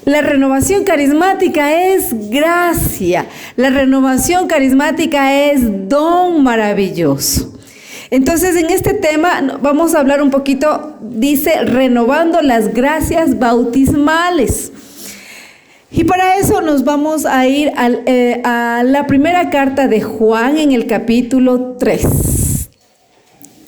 La renovación carismática es gracia. La renovación carismática es don maravilloso. Entonces, en este tema vamos a hablar un poquito, dice, renovando las gracias bautismales. Y para eso nos vamos a ir a la primera carta de Juan en el capítulo 3.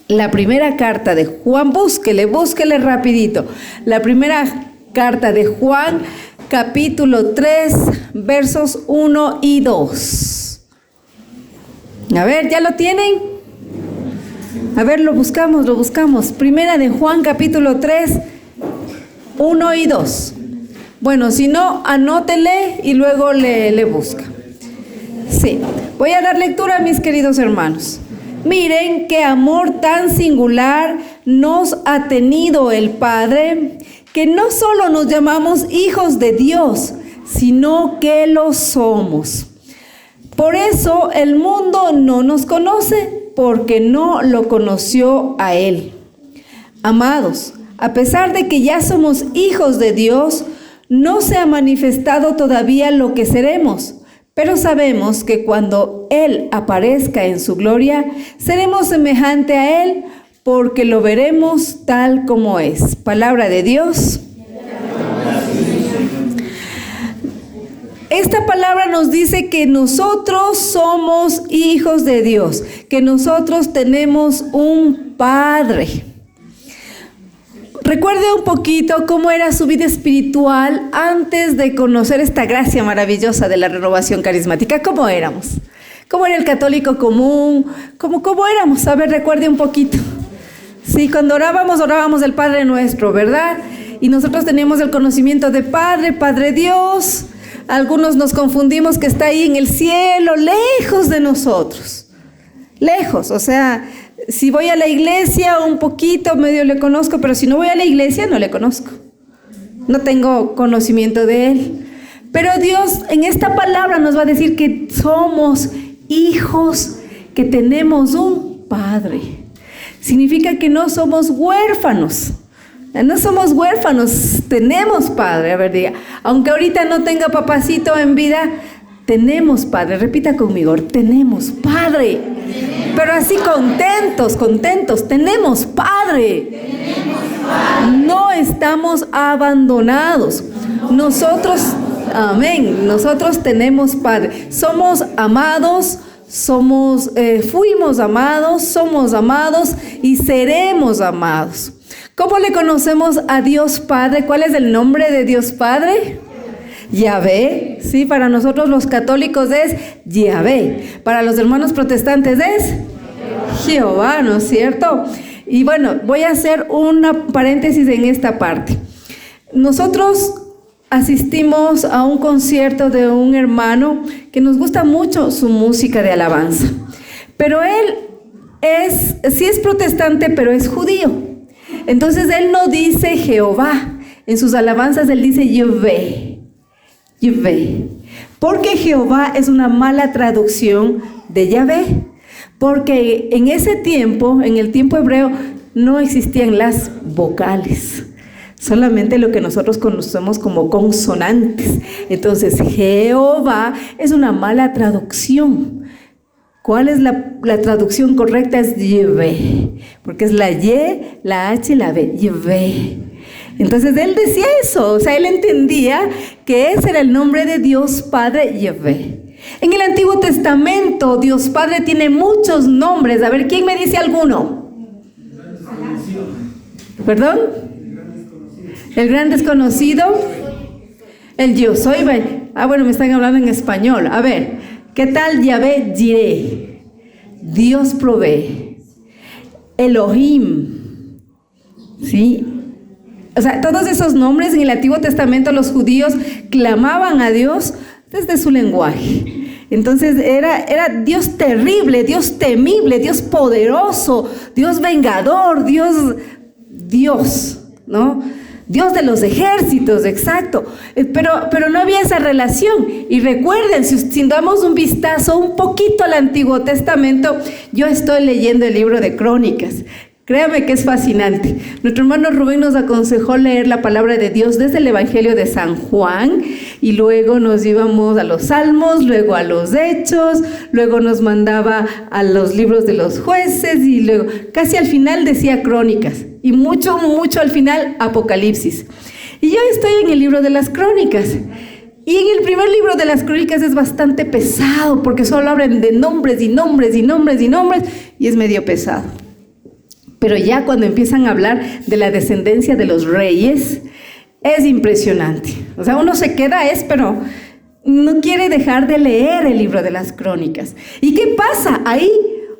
La primera carta de Juan, búsquele rapidito. La primera carta de Juan, capítulo 3, versos 1 y 2. A ver, ¿ya lo tienen? A ver, lo buscamos. Primera de Juan, capítulo 3, 1 y 2. Bueno, si no, anótele y luego le busca. Sí, voy a dar lectura, mis queridos hermanos. Miren qué amor tan singular nos ha tenido el Padre, que no solo nos llamamos hijos de Dios, sino que lo somos. Por eso el mundo no nos conoce, porque no lo conoció a Él. Amados, a pesar de que ya somos hijos de Dios, no se ha manifestado todavía lo que seremos, pero sabemos que cuando Él aparezca en su gloria, seremos semejante a Él, porque lo veremos tal como es. Palabra de Dios. Esta palabra nos dice que nosotros somos hijos de Dios, que nosotros tenemos un Padre. Recuerde un poquito cómo era su vida espiritual antes de conocer esta gracia maravillosa de la renovación carismática. ¿Cómo éramos? ¿Cómo era el católico común? ¿Cómo éramos? A ver, recuerde un poquito. Sí, cuando orábamos el Padre Nuestro, ¿verdad? Y nosotros teníamos el conocimiento de Padre Dios. Algunos nos confundimos que está ahí en el cielo, lejos de nosotros. Lejos, o sea, si voy a la iglesia un poquito, medio le conozco, pero si no voy a la iglesia no le conozco. No tengo conocimiento de Él. Pero Dios en esta palabra nos va a decir que somos hijos, que tenemos un Padre. Significa que no somos huérfanos. No somos huérfanos, tenemos Padre. A ver, diga, aunque ahorita no tenga papacito en vida, tenemos Padre. Repita conmigo, tenemos Padre. Pero así contentos, tenemos Padre. No estamos abandonados. Nosotros, amén, nosotros tenemos Padre. Somos amados, fuimos amados, somos amados y seremos amados. ¿Cómo le conocemos a Dios Padre? ¿Cuál es el nombre de Dios Padre? Yahvé. Sí, para nosotros los católicos es Yahvé. Para los hermanos protestantes es Jehová, ¿no es cierto? Y bueno, voy a hacer una paréntesis en esta parte. Nosotros asistimos a un concierto de un hermano que nos gusta mucho su música de alabanza. Pero él sí es protestante, pero es judío. Entonces él no dice Jehová, en sus alabanzas él dice Yahvé, porque Jehová es una mala traducción de Yahvé, porque en ese tiempo, en el tiempo hebreo, no existían las vocales, solamente lo que nosotros conocemos como consonantes. Entonces Jehová es una mala traducción. ¿Cuál es la traducción correcta? Es Yahvé, porque es la Y, la H y la B, Yahvé. Entonces él decía eso, o sea, él entendía que ese era el nombre de Dios Padre, Yahvé. En el Antiguo Testamento, Dios Padre tiene muchos nombres. A ver, ¿quién me dice alguno? ¿Perdón? El gran desconocido. El yo soy. Bueno, me están hablando en español. A ver. ¿Qué tal Yahvé Jireh? Dios provee. Elohim. ¿Sí? O sea, todos esos nombres en el Antiguo Testamento los judíos clamaban a Dios desde su lenguaje. Entonces era Dios terrible, Dios temible, Dios poderoso, Dios vengador, Dios, ¿no? Dios de los ejércitos, exacto. Pero no había esa relación. Y recuerden, si damos un vistazo un poquito al Antiguo Testamento, yo estoy leyendo el libro de Crónicas. Créame que es fascinante. Nuestro hermano Rubén nos aconsejó leer la palabra de Dios desde el Evangelio de San Juan y luego nos íbamos a los Salmos, luego a los Hechos, luego nos mandaba a los libros de los jueces y luego casi al final decía Crónicas y mucho al final Apocalipsis. Y yo estoy en el libro de las Crónicas. Y en el primer libro de las Crónicas es bastante pesado porque solo hablan de nombres y nombres y nombres y nombres y es medio pesado. Pero ya cuando empiezan a hablar de la descendencia de los reyes, es impresionante. O sea, uno se queda, pero no quiere dejar de leer el libro de las Crónicas. ¿Y qué pasa ahí?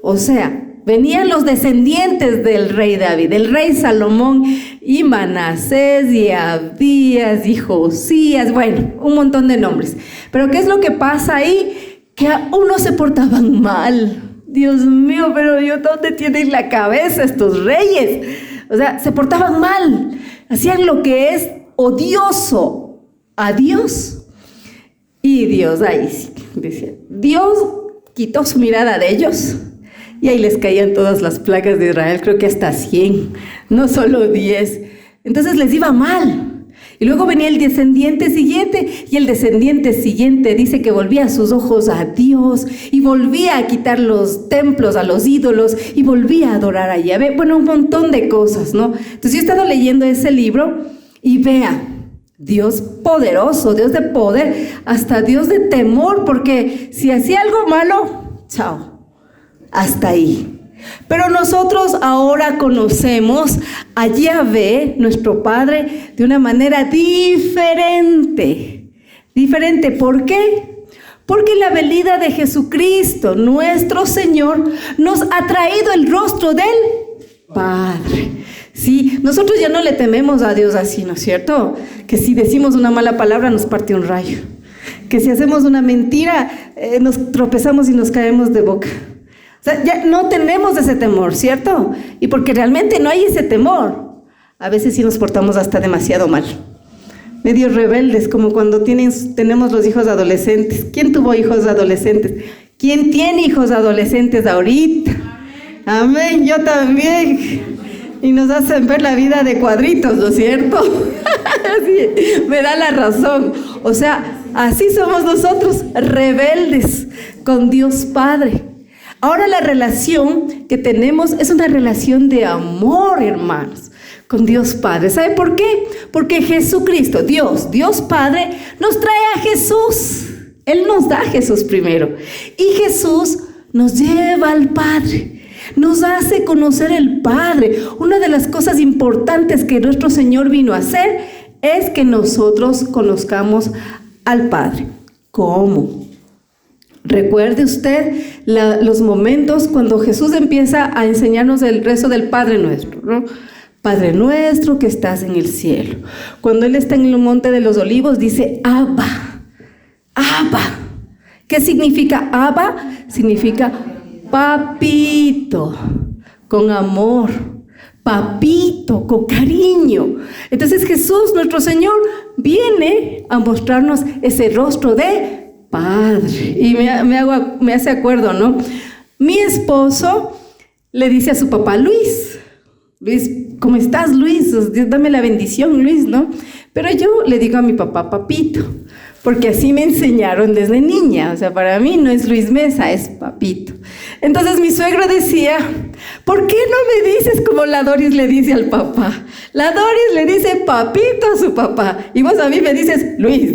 O sea, venían los descendientes del rey David, del rey Salomón, y Manasés, y Abdías, y Josías, bueno, un montón de nombres. Pero ¿qué es lo que pasa ahí? Que a unos se portaban mal. Dios mío, pero Dios, ¿dónde tienen la cabeza estos reyes? O sea, se portaban mal, hacían lo que es odioso a Dios. Y Dios, ahí sí, decía, Dios quitó su mirada de ellos y ahí les caían todas las plagas de Israel, creo que hasta 100, no solo 10. Entonces les iba mal. Y luego venía el descendiente siguiente, y el descendiente siguiente dice que volvía sus ojos a Dios, y volvía a quitar los templos a los ídolos, y volvía a adorar a Yahvé. Bueno, un montón de cosas, ¿no? Entonces yo he estado leyendo ese libro, y vea, Dios poderoso, Dios de poder, hasta Dios de temor, porque si hacía algo malo, chao, hasta ahí. Pero nosotros ahora conocemos a Yahvé, nuestro Padre, de una manera diferente. Diferente, ¿por qué? Porque la venida de Jesucristo, nuestro Señor, nos ha traído el rostro del Padre. Sí, nosotros ya no le tememos a Dios así, ¿no es cierto? Que si decimos una mala palabra nos parte un rayo. Que si hacemos una mentira nos tropezamos y nos caemos de boca. O sea, ya no tenemos ese temor, ¿cierto? Y porque realmente no hay ese temor. A veces sí nos portamos hasta demasiado mal. Medio rebeldes, como cuando tenemos los hijos adolescentes. ¿Quién tuvo hijos adolescentes? ¿Quién tiene hijos adolescentes ahorita? Amén, yo también. Y nos hacen ver la vida de cuadritos, ¿no es cierto? Sí, me da la razón. O sea, así somos nosotros, rebeldes con Dios Padre. Ahora la relación que tenemos es una relación de amor, hermanos, con Dios Padre. ¿Sabe por qué? Porque Jesucristo, Dios Padre, nos trae a Jesús. Él nos da a Jesús primero. Y Jesús nos lleva al Padre. Nos hace conocer el Padre. Una de las cosas importantes que nuestro Señor vino a hacer es que nosotros conozcamos al Padre. ¿Cómo? Recuerde usted los momentos cuando Jesús empieza a enseñarnos el rezo del Padre Nuestro, ¿no? Padre nuestro que estás en el cielo. Cuando Él está en el monte de los olivos dice Abba, Abba. ¿Qué significa Abba? Significa papito, con amor, papito, con cariño. Entonces Jesús, nuestro Señor, viene a mostrarnos ese rostro de Padre. Y me hace acuerdo, ¿no? Mi esposo le dice a su papá, Luis, ¿cómo estás, Luis? Dame la bendición, Luis, ¿no? Pero yo le digo a mi papá, papito, porque así me enseñaron desde niña. O sea, para mí no es Luis Mesa, es papito. Entonces mi suegro decía, ¿por qué no me dices como la Doris le dice al papá? La Doris le dice papito a su papá, y vos a mí me dices Luis.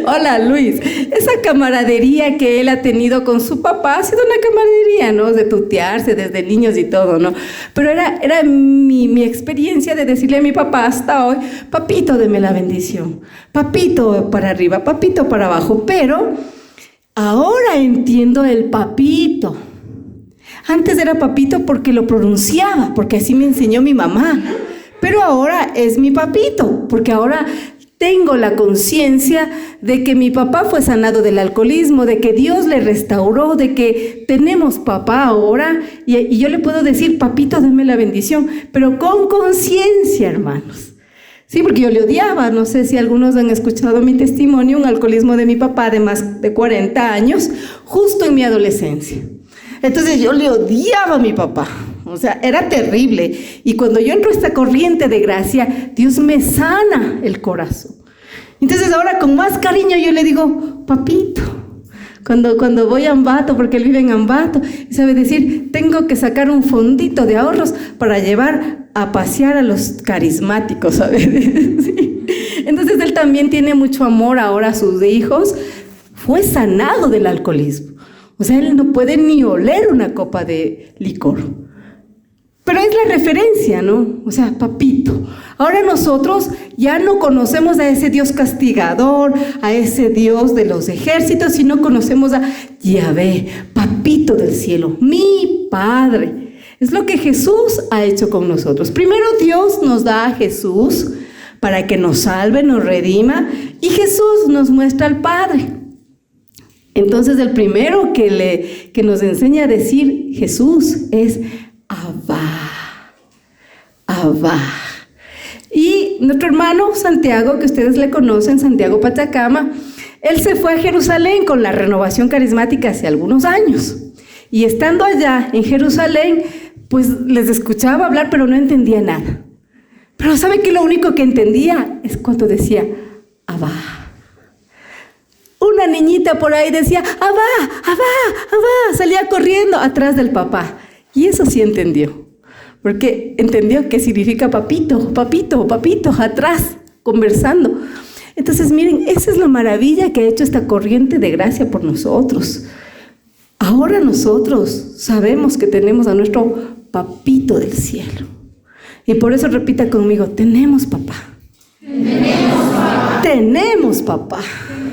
Hola, Luis. Esa camaradería que él ha tenido con su papá ha sido una camaradería, ¿no? De tutearse desde niños y todo, ¿no? Pero era mi experiencia de decirle a mi papá hasta hoy, papito, deme la bendición. Papito para arriba, papito para abajo. Pero ahora entiendo el papito. Antes era papito porque lo pronunciaba, porque así me enseñó mi mamá. Pero ahora es mi papito, porque ahora tengo la conciencia de que mi papá fue sanado del alcoholismo, de que Dios le restauró, de que tenemos papá ahora, y yo le puedo decir, papito, dame la bendición, pero con conciencia, hermanos. Sí, porque yo le odiaba, no sé si algunos han escuchado mi testimonio, un alcoholismo de mi papá de más de 40 años, justo en mi adolescencia. Entonces yo le odiaba a mi papá, O sea, era terrible. Y cuando yo entro a esta corriente de gracia, Dios me sana el corazón. Entonces ahora con más cariño yo le digo, papito. Cuando voy a Ambato, porque él vive en Ambato, sabe decir, tengo que sacar un fondito de ahorros para llevar a pasear a los carismáticos, ¿sabes? Sí. Entonces él también tiene mucho amor ahora a sus hijos. Fue sanado del alcoholismo. O sea, él no puede ni oler una copa de licor. Pero es la referencia, ¿no? O sea, papito. Ahora nosotros ya no conocemos a ese Dios castigador, a ese Dios de los ejércitos, sino conocemos a Yahvé, papito del cielo, mi Padre. Es lo que Jesús ha hecho con nosotros. Primero Dios nos da a Jesús para que nos salve, nos redima, y Jesús nos muestra al Padre. Entonces el primero que nos enseña a decir Jesús es Abba, Abba. Y nuestro hermano Santiago, que ustedes le conocen, Santiago Patacama, él se fue a Jerusalén con la Renovación Carismática hace algunos años. Y estando allá en Jerusalén, pues les escuchaba hablar, pero no entendía nada. Pero ¿sabe qué? Lo único que entendía es cuando decía Abba. Una niñita por ahí decía Abba, Abba, Abba, salía corriendo atrás del papá. Y eso sí entendió, porque entendió qué significa papito, papito, papito, atrás, conversando. Entonces miren, esa es la maravilla que ha hecho esta corriente de gracia por nosotros. Ahora nosotros sabemos que tenemos a nuestro papito del cielo. Y por eso repita conmigo, tenemos papá. Tenemos papá. Tenemos papá.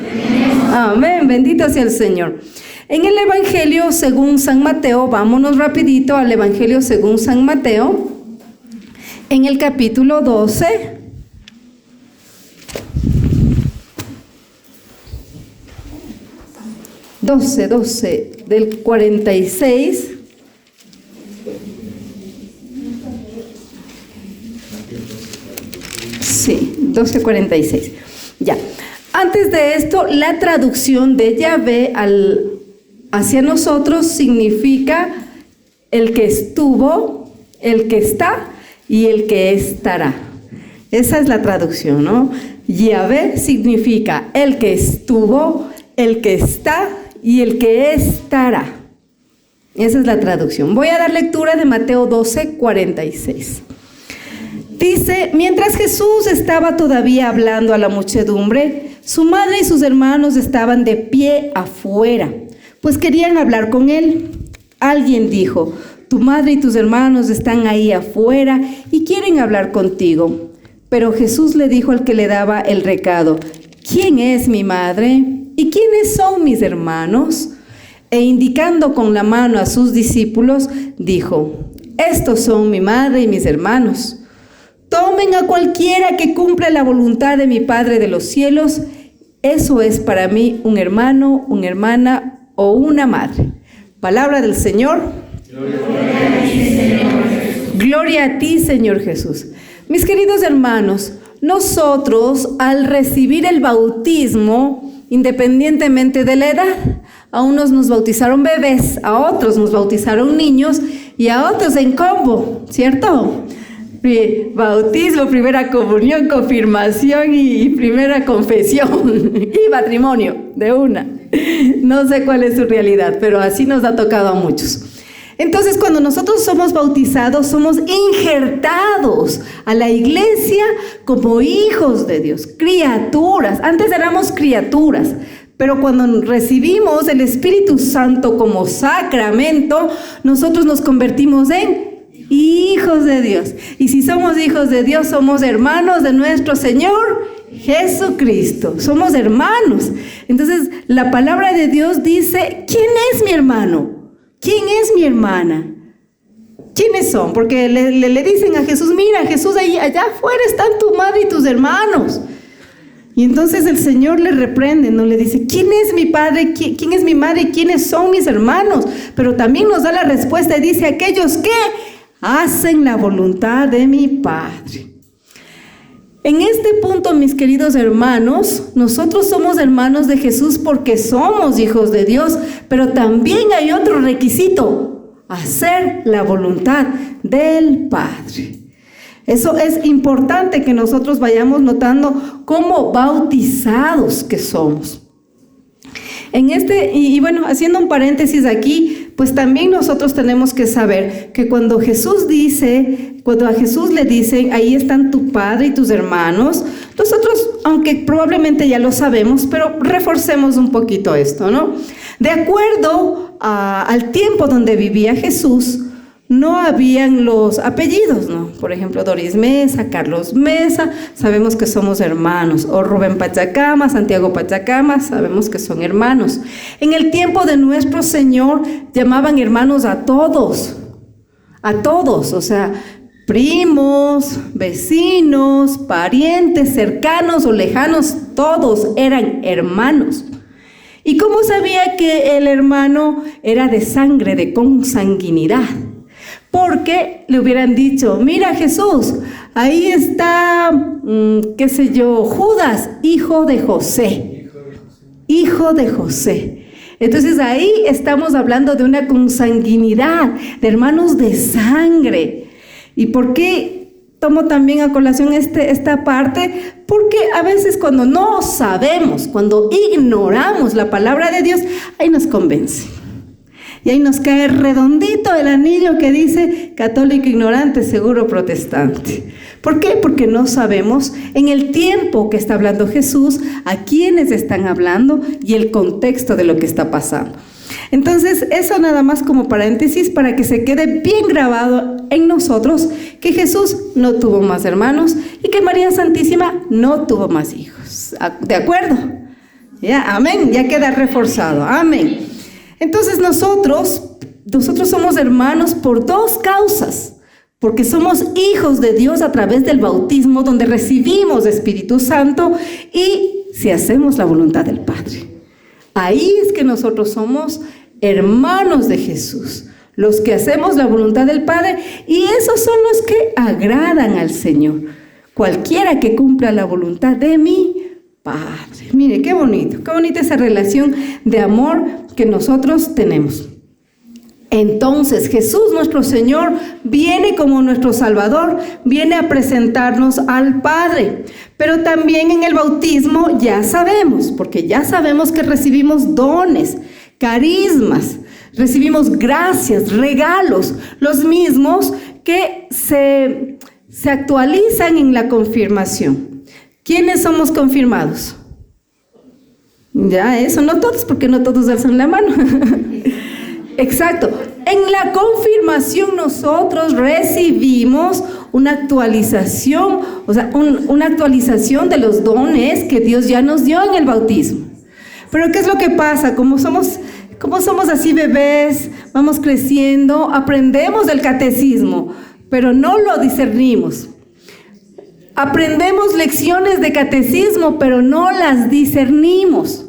Tenemos. Amén, bendito sea el Señor. En el Evangelio según San Mateo, vámonos rapidito al Evangelio según San Mateo, en el capítulo 12, del 46, sí, 12:46, ya. Antes de esto, la traducción de Yahvé hacia nosotros significa el que estuvo, el que está y el que estará. Esa es la traducción, ¿no? Yahvé significa el que estuvo, el que está y el que estará. Esa es la traducción. Voy a dar lectura de Mateo 12:46. Dice, mientras Jesús estaba todavía hablando a la muchedumbre, su madre y sus hermanos estaban de pie afuera, pues querían hablar con él. Alguien dijo, tu madre y tus hermanos están ahí afuera y quieren hablar contigo. Pero Jesús le dijo al que le daba el recado, ¿quién es mi madre? ¿Y quiénes son mis hermanos? E indicando con la mano a sus discípulos, dijo, estos son mi madre y mis hermanos. Tomen a cualquiera que cumpla la voluntad de mi Padre de los cielos. Eso es para mí un hermano, una hermana o una madre. Palabra del Señor. Gloria a ti, Señor Jesús. Gloria a ti, Señor Jesús. Mis queridos hermanos, nosotros al recibir el bautismo, independientemente de la edad, a unos nos bautizaron bebés, a otros nos bautizaron niños y a otros en combo, ¿cierto? Bautismo, primera comunión, confirmación y primera confesión y matrimonio de una. No sé cuál es su realidad, pero así nos ha tocado a muchos. Entonces, cuando nosotros somos bautizados, somos injertados a la iglesia como hijos de Dios, criaturas. Antes éramos criaturas, pero cuando recibimos el Espíritu Santo como sacramento, nosotros nos convertimos en hijos de Dios. Y si somos hijos de Dios, somos hermanos de nuestro Señor Jesucristo. Somos hermanos. Entonces, la palabra de Dios dice, ¿quién es mi hermano? ¿Quién es mi hermana? ¿Quiénes son? Porque le dicen a Jesús, mira, Jesús, allá afuera están tu madre y tus hermanos. Y entonces el Señor le reprende, no le dice, ¿quién es mi padre? ¿Quién es mi madre? ¿Quiénes son mis hermanos? Pero también nos da la respuesta y dice, aquellos que hacen la voluntad de mi Padre. En este punto, mis queridos hermanos, nosotros somos hermanos de Jesús porque somos hijos de Dios, pero también hay otro requisito. hacer la voluntad del Padre. Eso es importante que nosotros vayamos notando como bautizados que somos. Y bueno, haciendo un paréntesis aquí, pues también nosotros tenemos que saber que cuando a Jesús le dicen, ahí están tu padre y tus hermanos, nosotros, aunque probablemente ya lo sabemos, pero reforcemos un poquito esto, ¿no? De acuerdo al tiempo donde vivía Jesús, no habían los apellidos, ¿no? Por ejemplo, Doris Mesa, Carlos Mesa, sabemos que somos hermanos. O Rubén Pachacama, Santiago Pachacama, sabemos que son hermanos. En el tiempo de nuestro Señor llamaban hermanos a todos, o sea, primos, vecinos, parientes, cercanos o lejanos, todos eran hermanos. ¿Y cómo sabía que el hermano era de sangre, de consanguinidad? Porque le hubieran dicho, mira Jesús, ahí está, Judas, hijo de José. Entonces ahí estamos hablando de una consanguinidad, de hermanos de sangre. ¿Y por qué tomo también a colación esta parte? Porque a veces cuando no sabemos, cuando ignoramos la palabra de Dios, ahí nos convence. Y ahí nos cae redondito el anillo que dice católico ignorante, seguro protestante. ¿Por qué? Porque no sabemos en el tiempo que está hablando Jesús, a quiénes están hablando y el contexto de lo que está pasando. Entonces, eso nada más como paréntesis para que se quede bien grabado en nosotros que Jesús no tuvo más hermanos y que María Santísima no tuvo más hijos. ¿De acuerdo? Ya, amén, ya queda reforzado. Amén. Entonces nosotros somos hermanos por dos causas, porque somos hijos de Dios a través del bautismo, donde recibimos Espíritu Santo y si hacemos la voluntad del Padre. Ahí es que nosotros somos hermanos de Jesús, los que hacemos la voluntad del Padre, y esos son los que agradan al Señor. Cualquiera que cumpla la voluntad de mi Padre. Mire, qué bonita esa relación de amor que nosotros tenemos. Entonces Jesús nuestro Señor viene como nuestro Salvador, viene a presentarnos al Padre. Pero también en el bautismo ya sabemos, porque ya sabemos que recibimos dones, carismas, recibimos gracias, regalos, los mismos que se actualizan en la confirmación. ¿Quiénes somos confirmados? Ya, eso, no todos, porque no todos alzan la mano. Exacto. En la confirmación nosotros recibimos una actualización, una actualización de los dones que Dios ya nos dio en el bautismo. Pero ¿qué es lo que pasa? Como somos así bebés, vamos creciendo, aprendemos del catecismo, pero no lo discernimos. Aprendemos lecciones de catecismo, pero no las discernimos.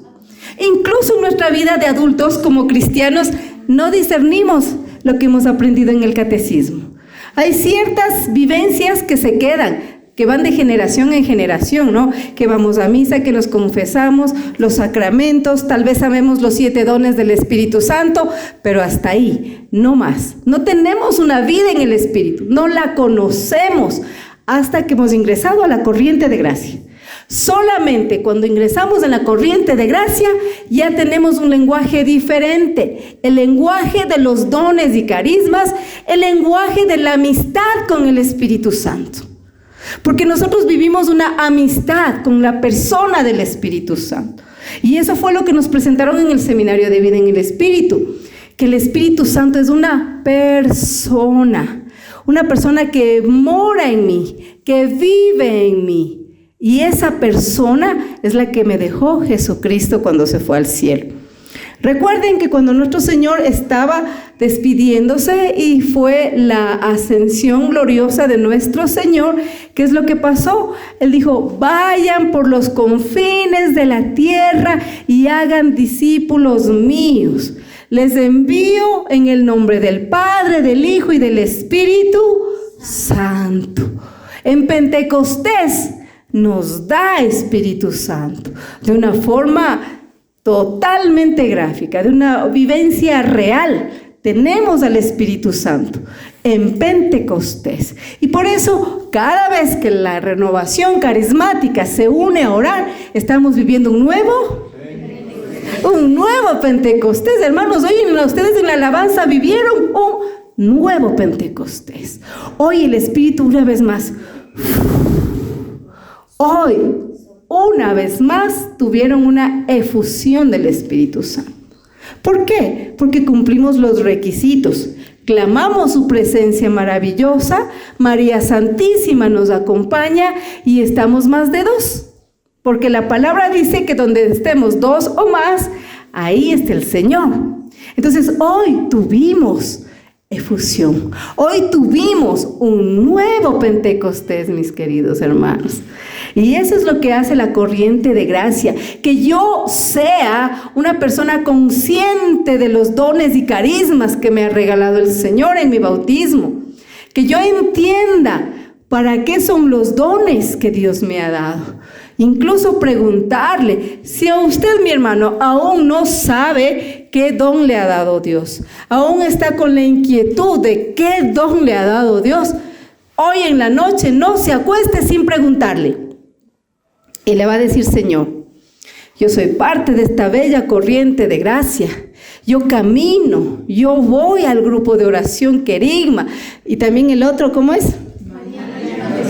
Incluso en nuestra vida de adultos como cristianos no discernimos lo que hemos aprendido en el catecismo. Hay ciertas vivencias que se quedan, que van de generación en generación, ¿no? Que vamos a misa, que nos confesamos, los sacramentos, tal vez sabemos los 7 dones del Espíritu Santo, pero hasta ahí, no más. No tenemos una vida en el Espíritu, no la conocemos hasta que hemos ingresado a la corriente de gracia. Solamente cuando ingresamos en la corriente de gracia ya tenemos un lenguaje diferente, el lenguaje de los dones y carismas, el lenguaje de la amistad con el Espíritu Santo. Porque nosotros vivimos una amistad con la persona del Espíritu Santo. Y eso fue lo que nos presentaron en el Seminario de Vida en el Espíritu, que el Espíritu Santo es una persona que mora en mí, que vive en mí. Y esa persona es la que me dejó Jesucristo cuando se fue al cielo. Recuerden que cuando nuestro Señor estaba despidiéndose y fue la ascensión gloriosa de nuestro Señor, ¿qué es lo que pasó? Él dijo, vayan por los confines de la tierra y hagan discípulos míos. Les envío en el nombre del Padre, del Hijo y del Espíritu Santo. En Pentecostés nos da Espíritu Santo de una forma totalmente gráfica, de una vivencia real tenemos al Espíritu Santo en Pentecostés. Y por eso, cada vez que la renovación carismática se une a orar, estamos viviendo un nuevo Pentecostés. Hermanos, hoy ustedes en la alabanza vivieron un nuevo Pentecostés. Hoy el Espíritu una vez más, hoy una vez más tuvieron una efusión del Espíritu Santo. ¿Por qué? Porque cumplimos los requisitos. Clamamos su presencia maravillosa, María Santísima nos acompaña y estamos más de 2. Porque la palabra dice que donde estemos 2 o más, ahí está el Señor. Entonces hoy tuvimos efusión. Hoy tuvimos un nuevo Pentecostés, mis queridos hermanos. Y eso es lo que hace la corriente de gracia, que yo sea una persona consciente de los dones y carismas que me ha regalado el Señor en mi bautismo, que yo entienda para qué son los dones que Dios me ha dado. Incluso preguntarle, si a usted, mi hermano, aún no sabe qué don le ha dado Dios, aún está con la inquietud de qué don le ha dado Dios, hoy en la noche no se acueste sin preguntarle. Y le va a decir: Señor, yo soy parte de esta bella corriente de gracia. Yo camino, yo voy al grupo de oración Querigma. Y también el otro, ¿cómo es?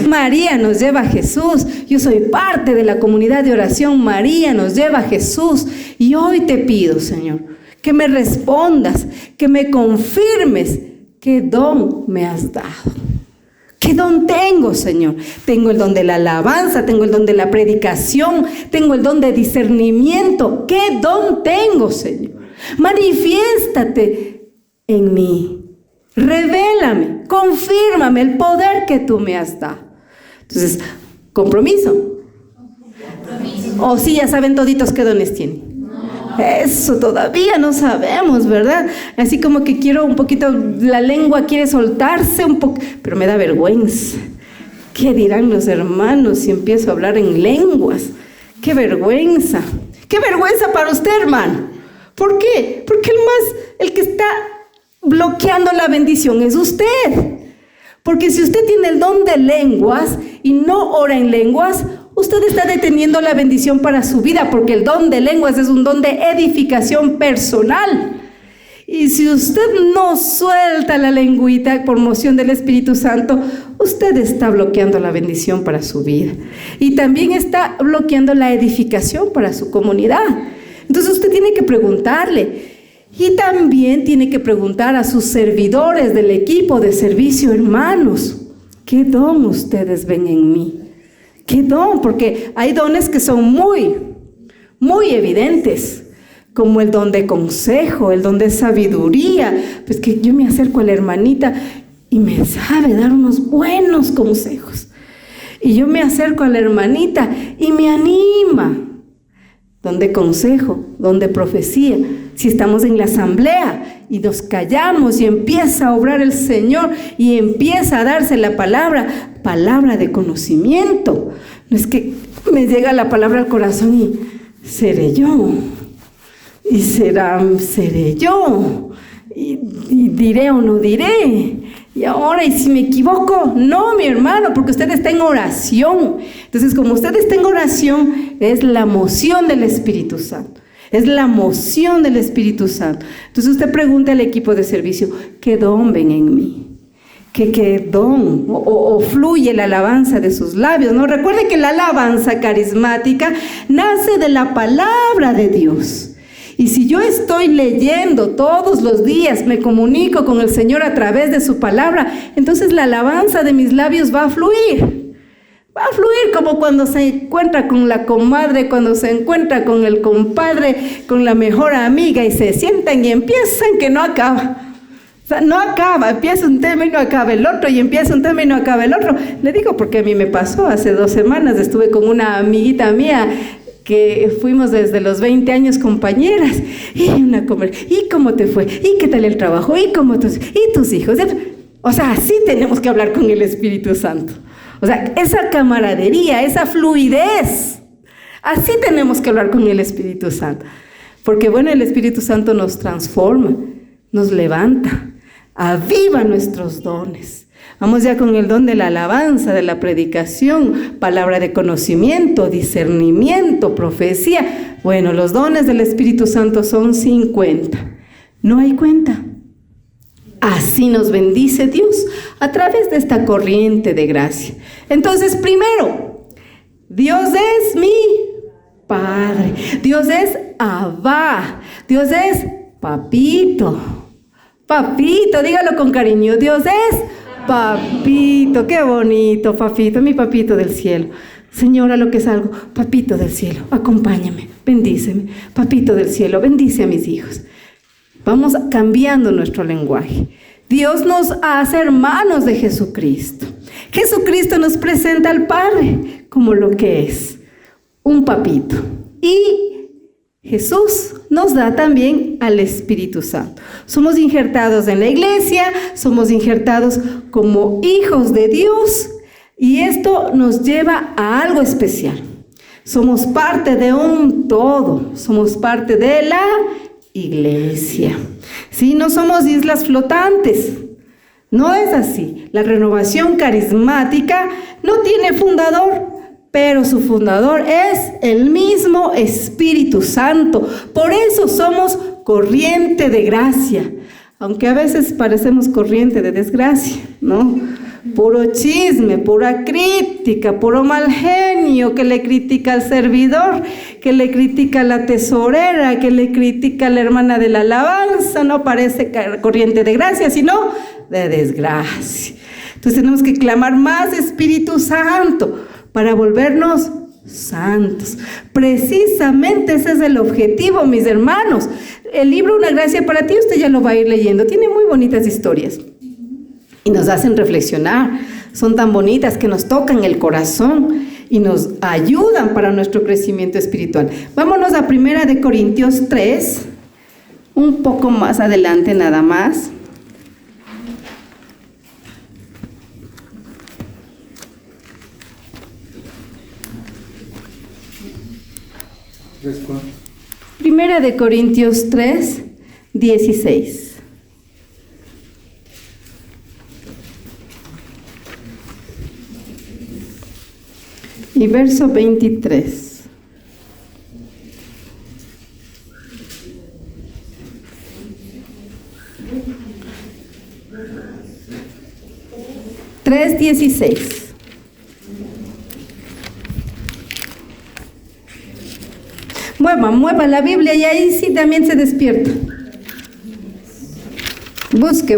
María nos lleva a Jesús. Yo soy parte de la comunidad de oración María nos lleva a Jesús. Y hoy te pido, Señor, que me respondas, que me confirmes qué don me has dado. ¿Qué don tengo, Señor? Tengo el don de la alabanza, tengo el don de la predicación, tengo el don de discernimiento. ¿Qué don tengo, Señor? Manifiéstate en mí. Revélame, confírmame el poder que tú me has dado. Entonces, compromiso. O sí, ya saben toditos qué dones tienen. Eso todavía no sabemos, ¿verdad? Así como que quiero un poquito, la lengua quiere soltarse un poco, pero me da vergüenza. ¿Qué dirán los hermanos si empiezo a hablar en lenguas? ¡Qué vergüenza! ¡Qué vergüenza para usted, hermano! ¿Por qué? Porque el que está bloqueando la bendición es usted. Porque si usted tiene el don de lenguas y no ora en lenguas, usted está deteniendo la bendición para su vida, porque el don de lenguas es un don de edificación personal. Y si usted no suelta la lengüita por moción del Espíritu Santo, usted está bloqueando la bendición para su vida. Y también está bloqueando la edificación para su comunidad. Entonces usted tiene que preguntarle. Y también tiene que preguntar a sus servidores del equipo de servicio: hermanos, ¿qué don ustedes ven en mí? ¿Qué don? Porque hay dones que son muy, muy evidentes, como el don de consejo, el don de sabiduría. Pues que yo me acerco a la hermanita y me sabe dar unos buenos consejos. Y yo me acerco a la hermanita y me anima. Don de consejo, don de profecía. Si estamos en la asamblea y nos callamos y empieza a obrar el Señor y empieza a darse la palabra de conocimiento. No es que me llega la palabra al corazón y seré yo, y seré yo, y diré o no diré. Y ahora, ¿y si me equivoco? No, mi hermano, porque usted está en oración. Entonces, como usted está en oración, es la moción del Espíritu Santo. Es la moción del Espíritu Santo. Entonces usted pregunta al equipo de servicio: ¿qué don ven en mí? ¿Qué don? O fluye la alabanza de sus labios, ¿no? Recuerde que la alabanza carismática nace de la palabra de Dios. Y si yo estoy leyendo todos los días, me comunico con el Señor a través de su palabra, entonces la alabanza de mis labios va a fluir. Va a fluir como cuando se encuentra con la comadre, cuando se encuentra con el compadre, con la mejor amiga, y se sientan y empiezan que no acaba. O sea, no acaba, empieza un tema y no acaba el otro, y empieza un tema y no acaba el otro. Le digo porque a mí me pasó hace 2 semanas, estuve con una amiguita mía, que fuimos desde los 20 años compañeras, ¿y cómo te fue? ¿Y qué tal el trabajo? ¿Y tus hijos? O sea, así tenemos que hablar con el Espíritu Santo. O sea, esa camaradería, esa fluidez, así tenemos que hablar con el Espíritu Santo. Porque bueno, el Espíritu Santo nos transforma, nos levanta, aviva nuestros dones. Vamos ya con el don de la alabanza, de la predicación, palabra de conocimiento, discernimiento, profecía. Bueno, los dones del Espíritu Santo son 50. No hay cuenta. Así nos bendice Dios a través de esta corriente de gracia. Entonces, primero, Dios es mi Padre. Dios es Abba. Dios es Papito. Papito, dígalo con cariño. Dios es Papito. Qué bonito, Papito, mi Papito del cielo. Señora, lo que salgo, Papito del cielo, acompáñame, bendíceme. Papito del cielo, bendice a mis hijos. Vamos cambiando nuestro lenguaje. Dios nos hace hermanos de Jesucristo. Jesucristo nos presenta al Padre como lo que es, un papito. Y Jesús nos da también al Espíritu Santo. Somos injertados en la iglesia, somos injertados como hijos de Dios, y esto nos lleva a algo especial. Somos parte de un todo, somos parte de la iglesia. Sí, no somos islas flotantes. No es así. La renovación carismática no tiene fundador, pero su fundador es el mismo Espíritu Santo. Por eso somos corriente de gracia, aunque a veces parecemos corriente de desgracia, ¿no? Puro chisme, pura crítica, puro mal genio, que le critica al servidor, que le critica a la tesorera, que le critica a la hermana de la alabanza. No parece corriente de gracia, sino de desgracia. Entonces tenemos que clamar más Espíritu Santo para volvernos santos. Precisamente ese es el objetivo, mis hermanos. El libro Una Gracia para Ti, usted ya lo va a ir leyendo. Tiene muy bonitas historias y nos hacen reflexionar. Son tan bonitas que nos tocan el corazón y nos ayudan para nuestro crecimiento espiritual. Vámonos a 1 Corintios 3, un poco más adelante nada más. Primera de Corintios 3, 16. Y verso 23. Tres 16. Mueva la Biblia y ahí sí también se despierta. Busque.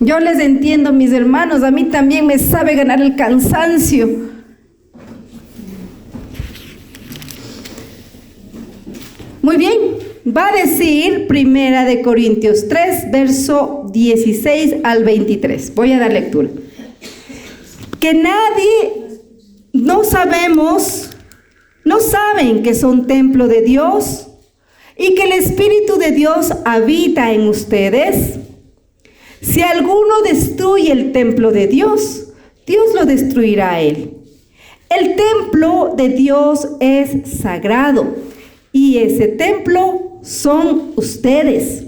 Yo les entiendo, mis hermanos, a mí también me sabe ganar el cansancio. Muy bien, va a decir 1 Corintios 3, verso 16 al 23. Voy a dar lectura. Que no saben que son templo de Dios y que el Espíritu de Dios habita en ustedes. Si alguno destruye el templo de Dios, Dios lo destruirá a él. El templo de Dios es sagrado y ese templo son ustedes.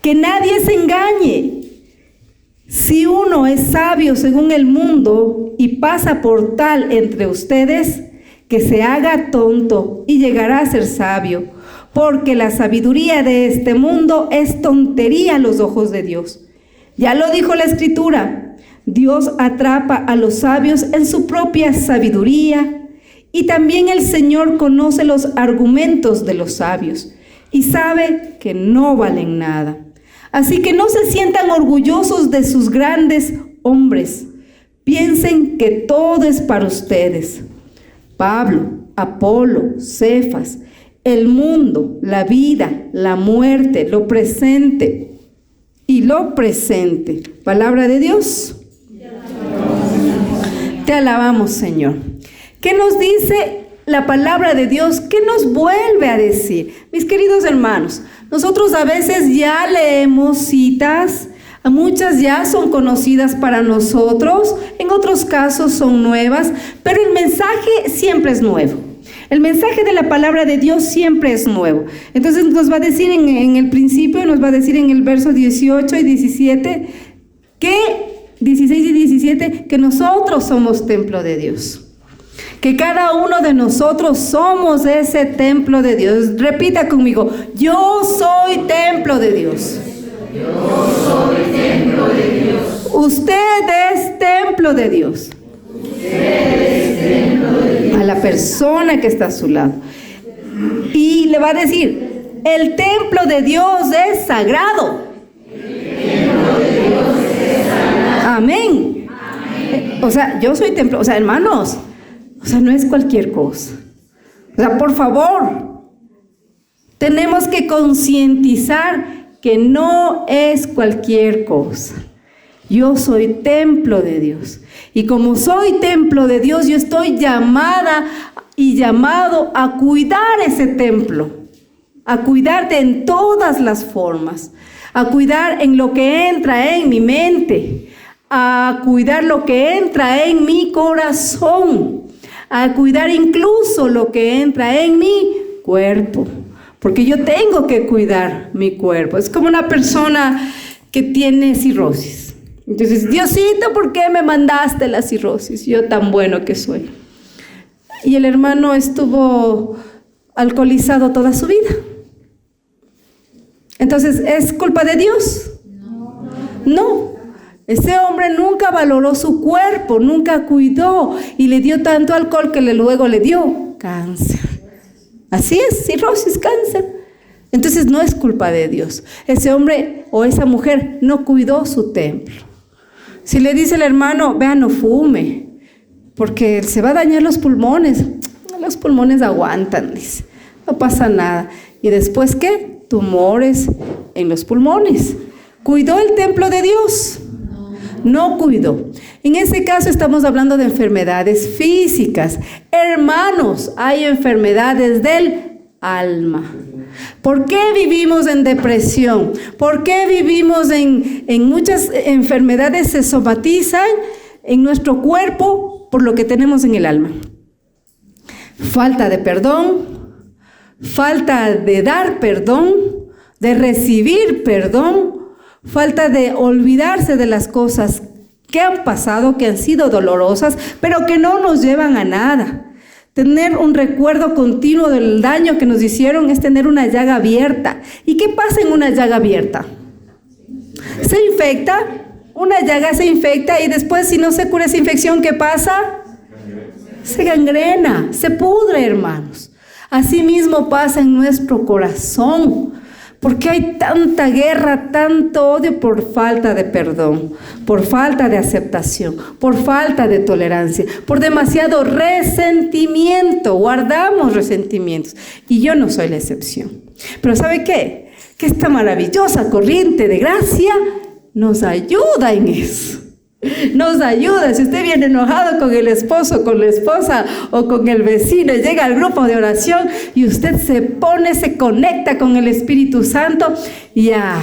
Que nadie se engañe. Si uno es sabio según el mundo y pasa por tal entre ustedes, que se haga tonto y llegará a ser sabio, porque la sabiduría de este mundo es tontería a los ojos de Dios. Ya lo dijo la Escritura, Dios atrapa a los sabios en su propia sabiduría, y también el Señor conoce los argumentos de los sabios y sabe que no valen nada. Así que no se sientan orgullosos de sus grandes hombres. Piensen que todo es para ustedes. Pablo, Apolo, Cefas, el mundo, la vida, la muerte, lo presente y lo presente. Palabra de Dios. Te alabamos, Señor. ¿Qué nos dice la palabra de Dios? ¿Qué nos vuelve a decir? Mis queridos hermanos, nosotros a veces ya leemos citas, muchas ya son conocidas para nosotros, en otros casos son nuevas, pero el mensaje siempre es nuevo. El mensaje de la palabra de Dios siempre es nuevo. Entonces nos va a decir en el principio, nos va a decir en el verso 18 y 17, 16 y 17, que nosotros somos templo de Dios. Que cada uno de nosotros somos ese templo de Dios. Repita conmigo, yo soy templo de Dios. Yo soy templo de Dios. Usted es templo de Dios. Usted es templo de Dios. A la persona que está a su lado. Y le va a decir, el templo de Dios es sagrado. El templo de Dios es sagrado. Amén. Amén. O sea, yo soy templo, o sea, hermanos, o sea, no es cualquier cosa. O sea, por favor, tenemos que concientizar que no es cualquier cosa. Yo soy templo de Dios. Y como soy templo de Dios, yo estoy llamada y llamado a cuidar ese templo. A cuidarte en todas las formas. A cuidar en lo que entra en mi mente. A cuidar lo que entra en mi corazón. A cuidar incluso lo que entra en mi cuerpo. Porque yo tengo que cuidar mi cuerpo. Es como una persona que tiene cirrosis. Entonces, Diosito, ¿por qué me mandaste la cirrosis? Yo tan bueno que soy. Y el hermano estuvo alcoholizado toda su vida. Entonces, ¿es culpa de Dios? No. Ese hombre nunca valoró su cuerpo, nunca cuidó y le dio tanto alcohol que luego le dio cáncer. Así es, cirrosis, cáncer. Entonces no es culpa de Dios. Ese hombre o esa mujer no cuidó su templo. Si le dice el hermano, vea, no fume, porque se va a dañar los pulmones. Los pulmones aguantan, dice. No pasa nada. ¿Y después qué? Tumores en los pulmones. ¿Cuidó el templo de Dios? No cuidó. En ese caso estamos hablando de enfermedades físicas. Hermanos, hay enfermedades del alma. ¿Por qué vivimos en depresión? ¿Por qué vivimos en muchas enfermedades se somatizan en nuestro cuerpo por lo que tenemos en el alma? Falta de perdón, falta de dar perdón, de recibir perdón, falta de olvidarse de las cosas que han pasado, que han sido dolorosas, pero que no nos llevan a nada. Tener un recuerdo continuo del daño que nos hicieron es tener una llaga abierta. ¿Y qué pasa en una llaga abierta? Se infecta, una llaga se infecta y después si no se cura esa infección, ¿qué pasa? Se gangrena, se pudre, hermanos. Así mismo pasa en nuestro corazón. ¿Por qué hay tanta guerra, tanto odio? Por falta de perdón, por falta de aceptación, por falta de tolerancia, por demasiado resentimiento. Guardamos resentimientos. Y yo no soy la excepción. Pero ¿sabe qué? Que esta maravillosa corriente de gracia nos ayuda en eso. Nos ayuda. Si usted viene enojado con el esposo, con la esposa o con el vecino, llega al grupo de oración y usted se pone, se conecta con el Espíritu Santo y ya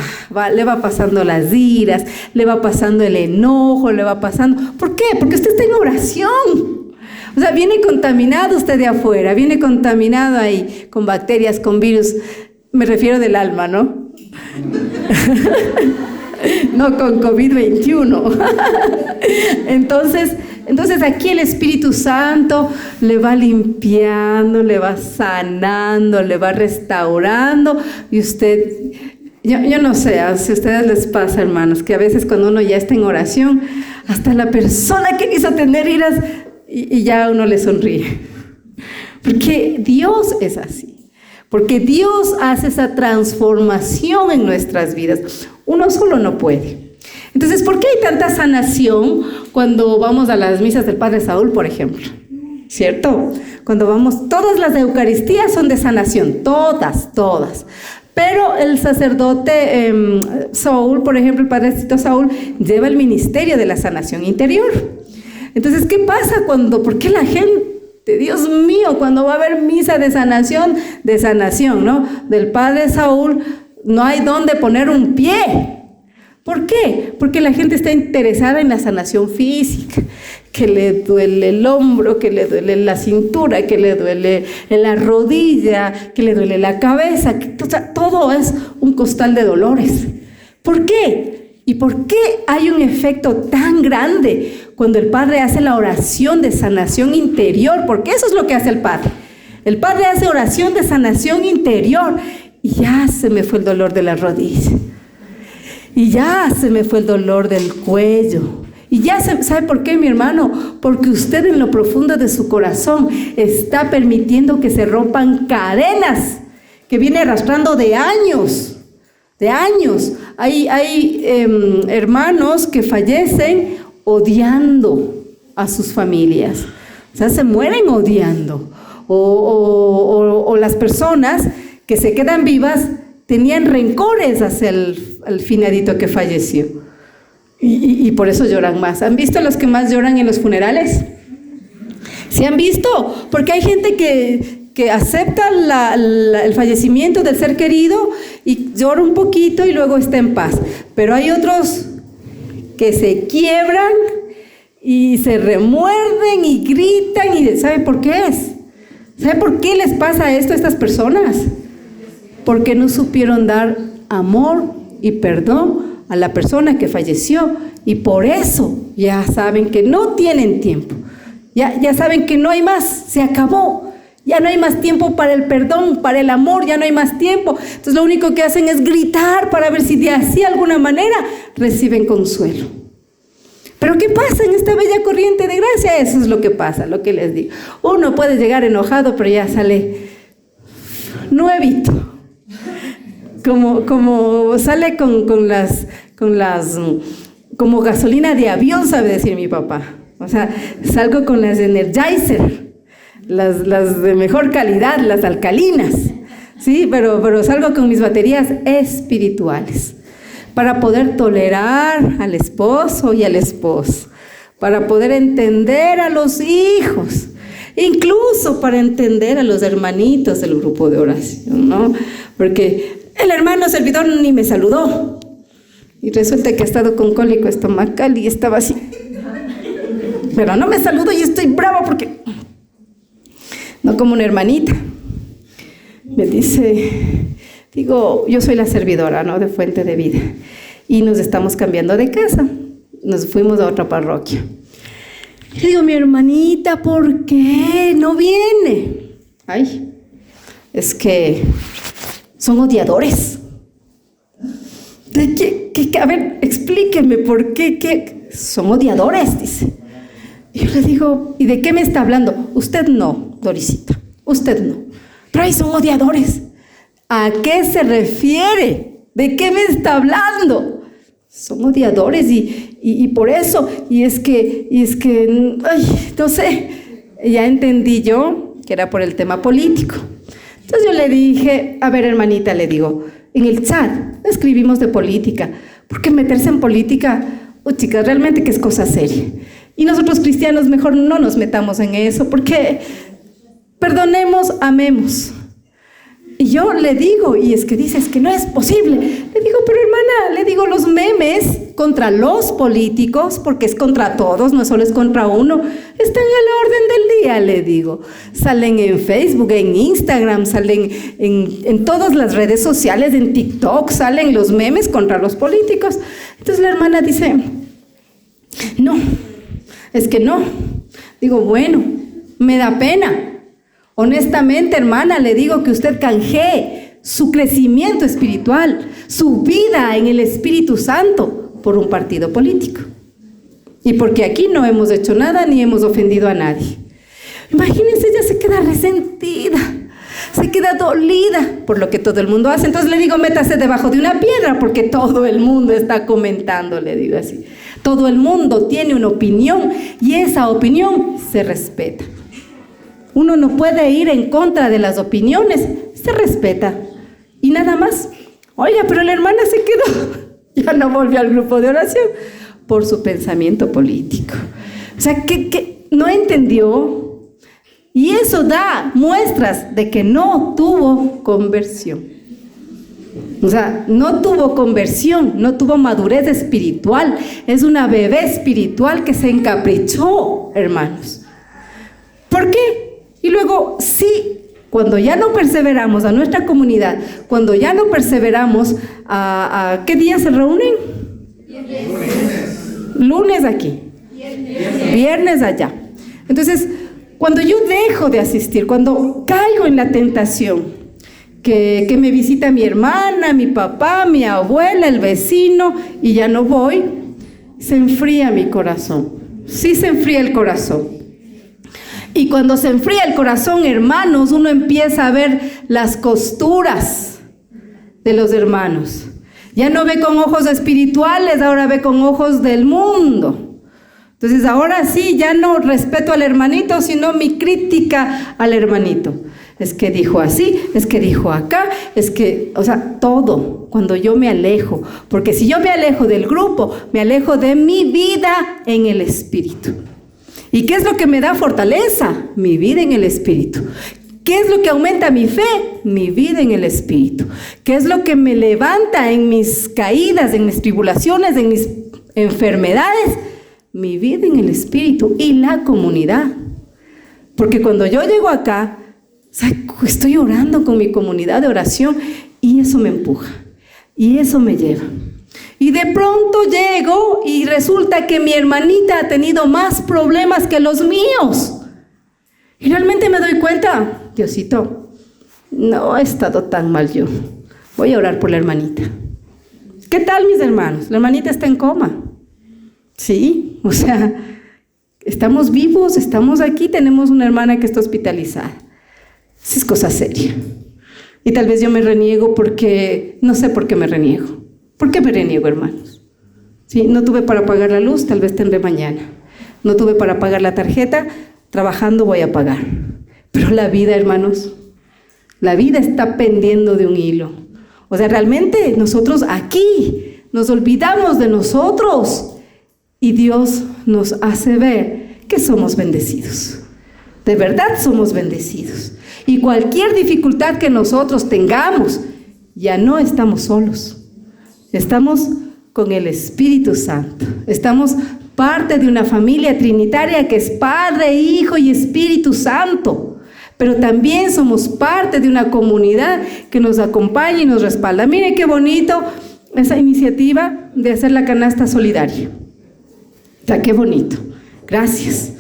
le va pasando las iras, le va pasando el enojo, le va pasando. ¿Por qué? Porque usted está en oración. O sea, viene contaminado usted de afuera, viene contaminado ahí con bacterias, con virus. Me refiero del alma, ¿no? No con COVID-21. Entonces aquí el Espíritu Santo le va limpiando, le va sanando, le va restaurando. Y usted, yo no sé si a ustedes les pasa, hermanos, que a veces cuando uno ya está en oración, hasta la persona que quiso tener iras y ya uno le sonríe. Porque Dios es así. Porque Dios hace esa transformación en nuestras vidas. Uno solo no puede. Entonces, ¿por qué hay tanta sanación cuando vamos a las misas del Padre Saúl, por ejemplo? ¿Cierto? Cuando vamos, todas las Eucaristías son de sanación, todas. Pero el sacerdote Saúl, por ejemplo, el Padrecito Saúl, lleva el ministerio de la sanación interior. Entonces, ¿qué pasa por qué la gente, Dios mío, cuando va a haber misa de sanación, ¿no? Del Padre Saúl, no hay dónde poner un pie. ¿Por qué? Porque la gente está interesada en la sanación física, que le duele el hombro, que le duele la cintura, que le duele la rodilla, que le duele la cabeza, o sea, todo es un costal de dolores. ¿Por qué? ¿Y por qué hay un efecto tan grande cuando el Padre hace la oración de sanación interior? Porque eso es lo que hace el Padre. El Padre hace oración de sanación interior y ya se me fue el dolor de la rodilla. Y ya se me fue el dolor del cuello. Y ya ¿sabe por qué, mi hermano? Porque usted en lo profundo de su corazón está permitiendo que se rompan cadenas que viene arrastrando de años. De años. Hay hermanos que fallecen odiando a sus familias. O sea, se mueren odiando. O las personas que se quedan vivas tenían rencores hacia el finadito que falleció. Y por eso lloran más. ¿Han visto los que más lloran en los funerales? ¿Sí han visto? Porque hay gente que acepta el fallecimiento del ser querido y llora un poquito y luego está en paz. Pero hay otros que se quiebran y se remuerden y gritan. Y ¿sabe por qué es? ¿Sabe por qué les pasa esto a estas personas? Porque no supieron dar amor y perdón a la persona que falleció, y por eso ya saben que no tienen tiempo, ya saben que no hay más, se acabó, ya no hay más tiempo para el perdón, para el amor, ya no hay más tiempo. Entonces lo único que hacen es gritar para ver si de así alguna manera reciben consuelo. Pero ¿qué pasa en esta bella corriente de gracia? Eso es lo que pasa, lo que les digo. Uno puede llegar enojado, pero ya sale nuevito. Como sale con las como gasolina de avión, sabe decir mi papá. O sea, salgo con las Energizer, las de mejor calidad, las alcalinas, sí, pero salgo con mis baterías espirituales para poder tolerar al esposo y al esposo, para poder entender a los hijos, incluso para entender a los hermanitos del grupo de oración, ¿no? Porque el hermano servidor ni me saludó. Y resulta que ha estado con cólico estomacal y estaba así. Pero no me saludó y estoy bravo porque... No como una hermanita. Me dice... Digo, yo soy la servidora, ¿no? De Fuente de Vida. Y nos estamos cambiando de casa. Nos fuimos a otra parroquia. Y le digo, mi hermanita, ¿por qué no viene? Ay, es que... son odiadores. ¿De qué? A ver, explíqueme por qué. ¿Qué? Son odiadores, dice. Y yo le digo, ¿y de qué me está hablando? Usted no, Dorisita, usted no. Pero ahí son odiadores. ¿A qué se refiere? ¿De qué me está hablando? Son odiadores y por eso, y es que, ay, no sé, ya entendí yo que era por el tema político. Entonces yo le dije, a ver, hermanita, le digo, en el chat escribimos de política, porque meterse en política, chicas, realmente que es cosa seria. Y nosotros cristianos mejor no nos metamos en eso, porque perdonemos, amemos. Y yo le digo, y es que dice, es que no es posible. Le digo, pero hermana, le digo, los memes contra los políticos, porque es contra todos, no solo es contra uno, están a la orden del día, le digo. Salen en Facebook, en Instagram, salen en todas las redes sociales, en TikTok, salen los memes contra los políticos. Entonces la hermana dice, no, es que no. Digo, bueno, me da pena. Honestamente, hermana, le digo que usted canjee su crecimiento espiritual, su vida en el Espíritu Santo por un partido político. Y porque aquí no hemos hecho nada ni hemos ofendido a nadie. Imagínense, ella se queda resentida, se queda dolida por lo que todo el mundo hace. Entonces le digo, métase debajo de una piedra porque todo el mundo está comentando, le digo así. Todo el mundo tiene una opinión y esa opinión se respeta. Uno no puede ir en contra de las opiniones, se respeta. Y nada más. Oiga, pero la hermana se quedó, ya no volvió al grupo de oración por su pensamiento político. O sea, que no entendió. Y eso da muestras de que no tuvo conversión. O sea, no tuvo conversión, no tuvo madurez espiritual. Es una bebé espiritual que se encaprichó, hermanos. ¿Por qué? Y luego, sí, cuando ya no perseveramos a nuestra comunidad, cuando ya no perseveramos, ¿a qué día se reúnen? Lunes aquí, viernes allá. Entonces, cuando yo dejo de asistir, cuando caigo en la tentación, que me visita mi hermana, mi papá, mi abuela, el vecino, y ya no voy, se enfría mi corazón. Sí se enfría el corazón. Y cuando se enfría el corazón, hermanos, uno empieza a ver las costuras de los hermanos. Ya no ve con ojos espirituales, ahora ve con ojos del mundo. Entonces ahora sí, ya no respeto al hermanito, sino mi crítica al hermanito. Es que dijo así, es que dijo acá, es que, o sea, todo, cuando yo me alejo. Porque si yo me alejo del grupo, me alejo de mi vida en el espíritu. ¿Y qué es lo que me da fortaleza? Mi vida en el espíritu. ¿Qué es lo que aumenta mi fe? Mi vida en el espíritu. ¿Qué es lo que me levanta en mis caídas, en mis tribulaciones, en mis enfermedades? Mi vida en el espíritu y la comunidad. Porque cuando yo llego acá, estoy orando con mi comunidad de oración y eso me empuja y eso me lleva. Y de pronto llego y resulta que mi hermanita ha tenido más problemas que los míos. Y realmente me doy cuenta, Diosito, no he estado tan mal yo. Voy a orar por la hermanita. ¿Qué tal, mis hermanos? La hermanita está en coma. Sí, o sea, estamos vivos, estamos aquí, tenemos una hermana que está hospitalizada. Esa es cosa seria. Y tal vez yo me reniego porque, no sé por qué me reniego. ¿Por qué me reniego, hermanos? Sí, no tuve para pagar la luz, tal vez tendré mañana. No tuve para pagar la tarjeta, trabajando voy a pagar. Pero la vida, hermanos, la vida está pendiendo de un hilo. O sea, realmente nosotros aquí nos olvidamos de nosotros y Dios nos hace ver que somos bendecidos. De verdad somos bendecidos. Y cualquier dificultad que nosotros tengamos, ya no estamos solos. Estamos con el Espíritu Santo. Estamos parte de una familia trinitaria que es Padre, Hijo y Espíritu Santo. Pero también somos parte de una comunidad que nos acompaña y nos respalda. Mire qué bonito esa iniciativa de hacer la canasta solidaria. O sea, qué bonito. Gracias.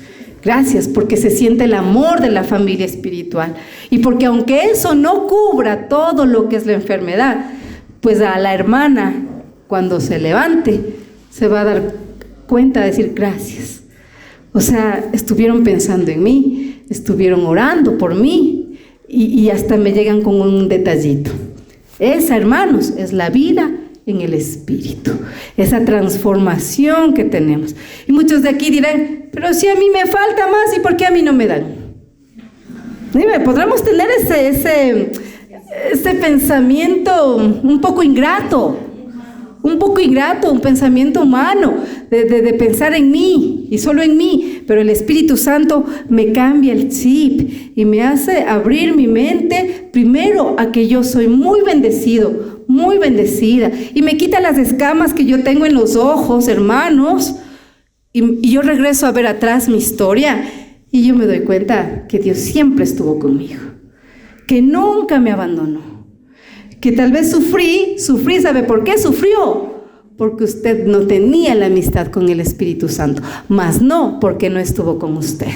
Gracias, porque se siente el amor de la familia espiritual. Y porque aunque eso no cubra todo lo que es la enfermedad, pues a la hermana, cuando se levante, se va a dar cuenta de decir gracias. O sea, estuvieron pensando en mí, estuvieron orando por mí y hasta me llegan con un detallito. Esa, hermanos, es la vida en el espíritu, esa transformación que tenemos. Y muchos de aquí dirán, pero si a mí me falta más, ¿y por qué a mí no me dan? Dime, podremos tener ese pensamiento un poco ingrato, un pensamiento humano, de pensar en mí y solo en mí, pero el Espíritu Santo me cambia el chip y me hace abrir mi mente primero a que yo soy muy bendecido, muy bendecida, y me quita las escamas que yo tengo en los ojos, hermanos, y yo regreso a ver atrás mi historia y yo me doy cuenta que Dios siempre estuvo conmigo, que nunca me abandonó, que tal vez sufrí, ¿sabe por qué sufrió? Porque usted no tenía la amistad con el Espíritu Santo, mas no porque no estuvo con usted.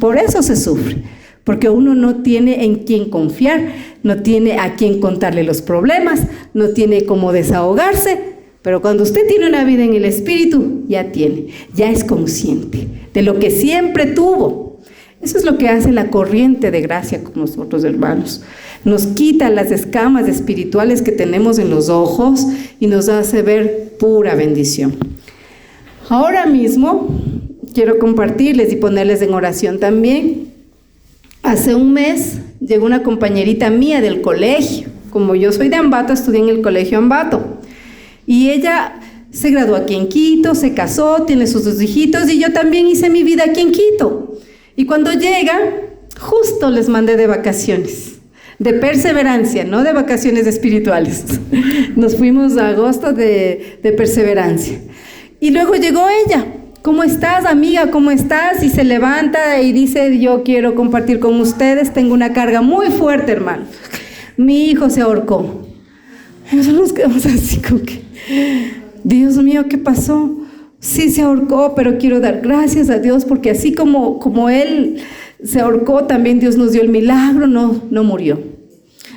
Por eso se sufre, porque uno no tiene en quién confiar, no tiene a quién contarle los problemas, no tiene cómo desahogarse, pero cuando usted tiene una vida en el Espíritu, ya es consciente de lo que siempre tuvo. Eso es lo que hace la corriente de gracia con nosotros, hermanos. Nos quita las escamas espirituales que tenemos en los ojos y nos hace ver pura bendición. Ahora mismo quiero compartirles y ponerles en oración también. Hace un mes llegó una compañerita mía del colegio. Como yo soy de Ambato, estudié en el colegio Ambato. Y ella se graduó aquí en Quito, se casó, tiene sus 2 hijitos y yo también hice mi vida aquí en Quito. Y cuando llega, justo les mandé de vacaciones. de perseverancia, no de vacaciones espirituales. Nos fuimos a agosto de perseverancia. Y luego llegó ella. ¿Cómo estás, amiga? ¿Cómo estás? Y se levanta y dice, yo quiero compartir con ustedes, tengo una carga muy fuerte, hermano. Mi hijo se ahorcó. Nosotros nos quedamos así como que, Dios mío, ¿qué pasó? Sí se ahorcó, pero quiero dar gracias a Dios porque así como él se ahorcó, también Dios nos dio el milagro, no murió.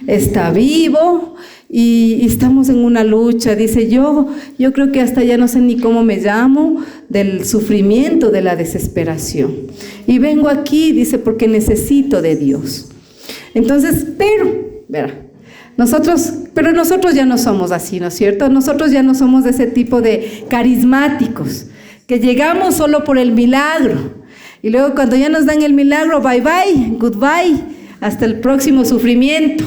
Está vivo y estamos en una lucha. Dice, yo creo que hasta ya no sé ni cómo me llamo, del sufrimiento, de la desesperación. Y vengo aquí, dice, porque necesito de Dios. Entonces, pero nosotros ya no somos así, ¿no es cierto? Nosotros ya no somos de ese tipo de carismáticos, que llegamos solo por el milagro. Y luego cuando ya nos dan el milagro, bye bye, goodbye, hasta el próximo sufrimiento,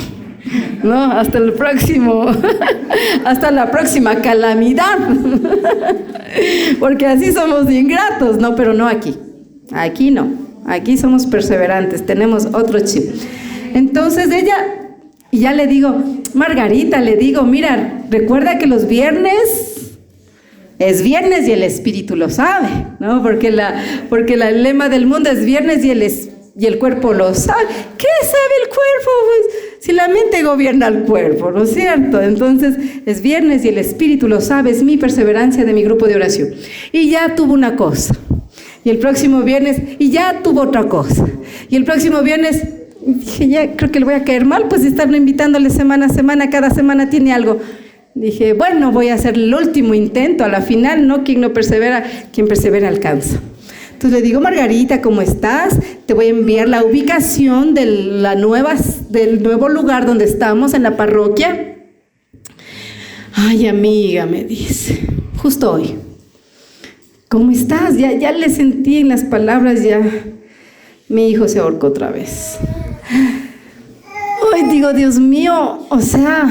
¿no? Hasta la próxima calamidad. Porque así somos ingratos, ¿no? Pero no aquí. Aquí no. Aquí somos perseverantes, tenemos otro chip. Entonces ella, y ya le digo, Margarita, le digo, mira, recuerda que los viernes es viernes y el espíritu lo sabe, ¿no? Porque el lema del mundo es viernes y el cuerpo lo sabe. ¿Qué sabe el cuerpo? Pues, si la mente gobierna el cuerpo, ¿no es cierto? Entonces es viernes y el espíritu lo sabe, es mi perseverancia de mi grupo de oración. Y ya tuvo una cosa. Y el próximo viernes, y ya tuvo otra cosa. Y el próximo viernes, dije, ya creo que le voy a caer mal, pues estarlo invitándole semana a semana, cada semana tiene algo. Dije, bueno, voy a hacer el último intento, a la final, ¿no? Quien no persevera, quien persevera alcanza. Entonces le digo, Margarita, ¿cómo estás? Te voy a enviar la ubicación del nuevo lugar donde estamos, en la parroquia. Ay, amiga, me dice, justo hoy. ¿Cómo estás? Ya le sentí en las palabras, ya mi hijo se ahorcó otra vez. Ay, digo, Dios mío, o sea,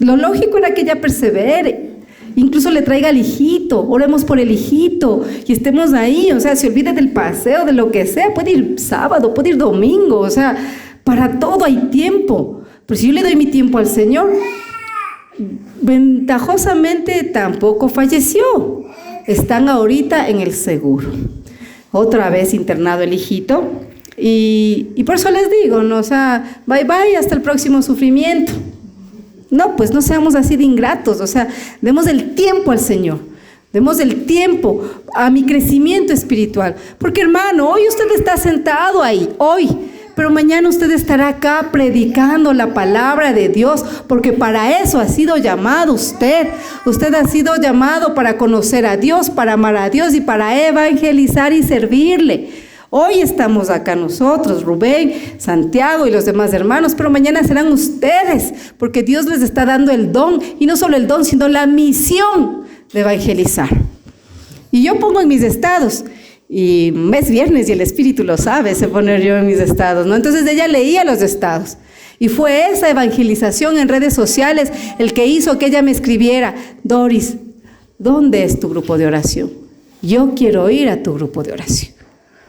lo lógico era que ella persevere, incluso le traiga al hijito, oremos por el hijito y estemos ahí, o sea, se olvide del paseo, de lo que sea, puede ir sábado, puede ir domingo, o sea, para todo hay tiempo. Pero si yo le doy mi tiempo al Señor, ventajosamente tampoco falleció. Están ahorita en el seguro. Otra vez internado el hijito. Y por eso les digo, ¿no? O sea, bye bye, hasta el próximo sufrimiento. No, pues no seamos así de ingratos. O sea, demos el tiempo al Señor. Demos el tiempo a mi crecimiento espiritual. Porque hermano, hoy usted está sentado ahí, hoy. Pero mañana usted estará acá predicando la palabra de Dios, porque para eso ha sido llamado usted. Usted ha sido llamado para conocer a Dios, para amar a Dios y para evangelizar y servirle. Hoy estamos acá nosotros, Rubén, Santiago y los demás hermanos, pero mañana serán ustedes, porque Dios les está dando el don, y no solo el don, sino la misión de evangelizar. Y yo pongo en mis estados, y es viernes y el espíritu lo sabe, se pone yo en mis estados, ¿no? Entonces ella leía los estados. Y fue esa evangelización en redes sociales el que hizo que ella me escribiera, Doris, ¿dónde es tu grupo de oración? Yo quiero ir a tu grupo de oración.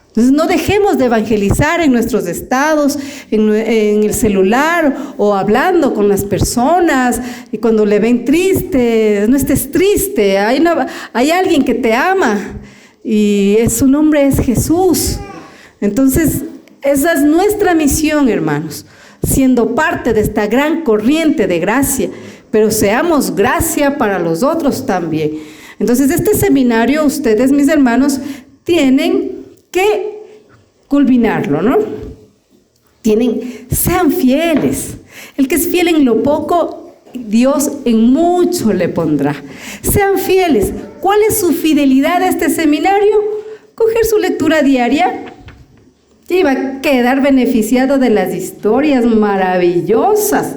Entonces no dejemos de evangelizar en nuestros estados, en el celular o hablando con las personas, y cuando le ven triste, no estés triste, hay alguien que te ama. Y su nombre es Jesús. Entonces, esa es nuestra misión, hermanos, siendo parte de esta gran corriente de gracia, pero seamos gracia para los otros también. Entonces, este seminario, ustedes, mis hermanos, tienen que culminarlo, ¿no? Sean fieles. El que es fiel en lo poco, Dios en mucho le pondrá. Sean fieles. ¿Cuál es su fidelidad a este seminario? Coger su lectura diaria y va a quedar beneficiado de las historias maravillosas,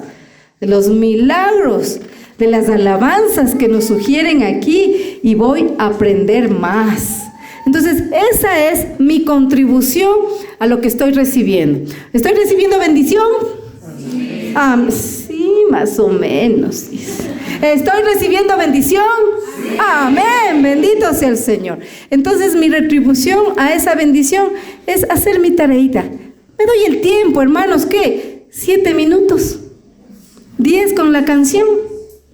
de los milagros, de las alabanzas que nos sugieren aquí, y voy a aprender más. Entonces, esa es mi contribución a lo que estoy recibiendo. ¿Estoy recibiendo bendición? Sí, más o menos. ¿Estoy recibiendo bendición? Amén, bendito sea el Señor. Entonces mi retribución a esa bendición es hacer mi tareita. Me doy el tiempo, hermanos, ¿qué? 7 minutos, 10 con la canción,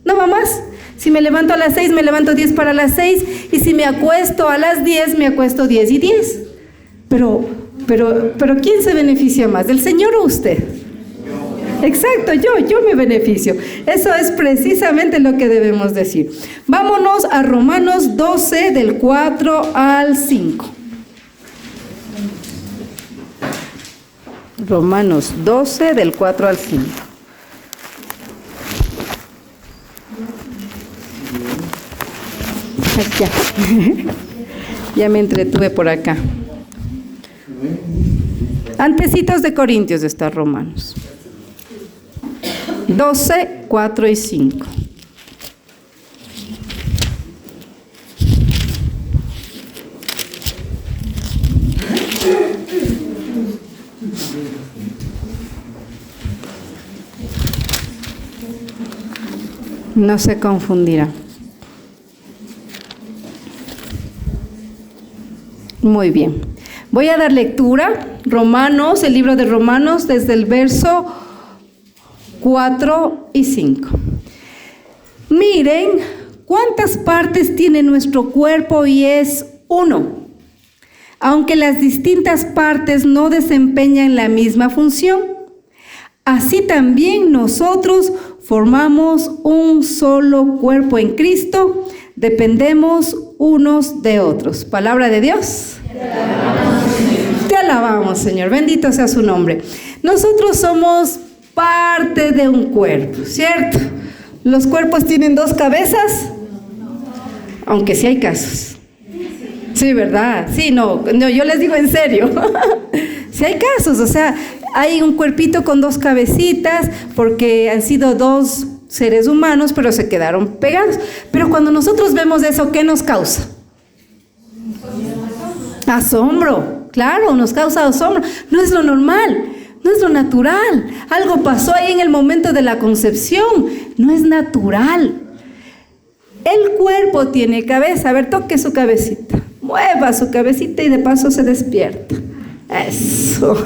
no va más. Si me levanto a las 6, me levanto 10 para las 6, y si me acuesto a las 10, me acuesto 10 y 10. Pero ¿quién se beneficia más, el Señor o usted? Exacto, yo me beneficio. Eso es precisamente lo que debemos decir. Vámonos a Romanos 12, del 4 al 5. Romanos 12, del 4 al 5. Ya. Ya me entretuve por acá. Antecitos de Corintios está Romanos 12, 4 y 5. No se confundirá. Muy bien. Voy a dar lectura. Romanos, el libro de Romanos, desde el verso 4 y 5. Miren cuántas partes tiene nuestro cuerpo y es uno. Aunque las distintas partes no desempeñan la misma función, así también nosotros formamos un solo cuerpo en Cristo, dependemos unos de otros. Palabra de Dios. Te alabamos, Señor. Bendito sea su nombre. Nosotros somos parte de un cuerpo, ¿cierto? ¿Los cuerpos tienen 2 cabezas? Aunque sí hay casos. Sí, ¿verdad? Sí, no, yo les digo en serio. Sí hay casos, o sea, hay un cuerpito con 2 cabecitas porque han sido 2 seres humanos, pero se quedaron pegados. Pero cuando nosotros vemos eso, ¿qué nos causa? Asombro, claro, nos causa asombro. No es lo normal, no es lo natural. Algo pasó ahí en el momento de la concepción, no es natural. El cuerpo tiene cabeza, a ver, toque su cabecita, mueva su cabecita y de paso se despierta. Eso.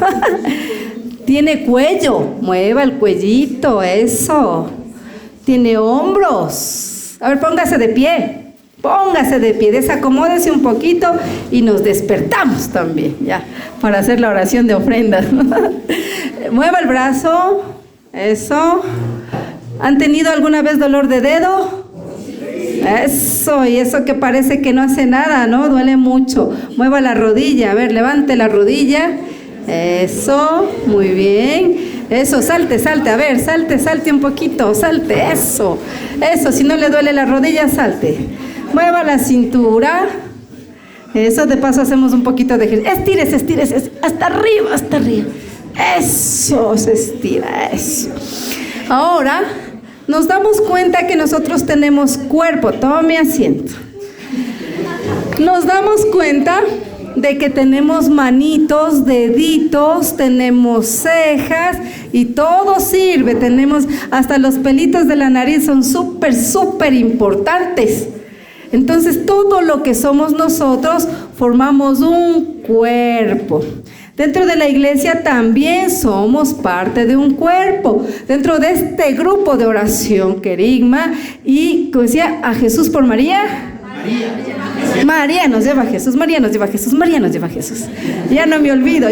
Tiene cuello, mueva el cuellito, eso. Tiene hombros. A ver, póngase de pie. Póngase de pie, desacomódese un poquito y nos despertamos también, ya, para hacer la oración de ofrendas. Mueva el brazo, eso. ¿Han tenido alguna vez dolor de dedo? Eso, y eso que parece que no hace nada, ¿no? Duele mucho. Mueva la rodilla, a ver, levante la rodilla. Eso, muy bien. Eso, salte, a ver, salte un poquito, salte, eso. Eso, si no le duele la rodilla, salte. Mueva la cintura. Eso, de paso hacemos un poquito de ejercicio. Estírese, hasta arriba. Eso, se estira, eso. Ahora, nos damos cuenta que nosotros tenemos cuerpo. Tome asiento. Nos damos cuenta de que tenemos manitos, deditos, tenemos cejas y todo sirve. Tenemos hasta los pelitos de la nariz, son súper importantes. Entonces, todo lo que somos nosotros formamos un cuerpo. Dentro de la iglesia también somos parte de un cuerpo. Dentro de este grupo de oración, Querigma, y como decía, a Jesús por María. María nos lleva a Jesús, María nos lleva a Jesús. Ya no me olvido.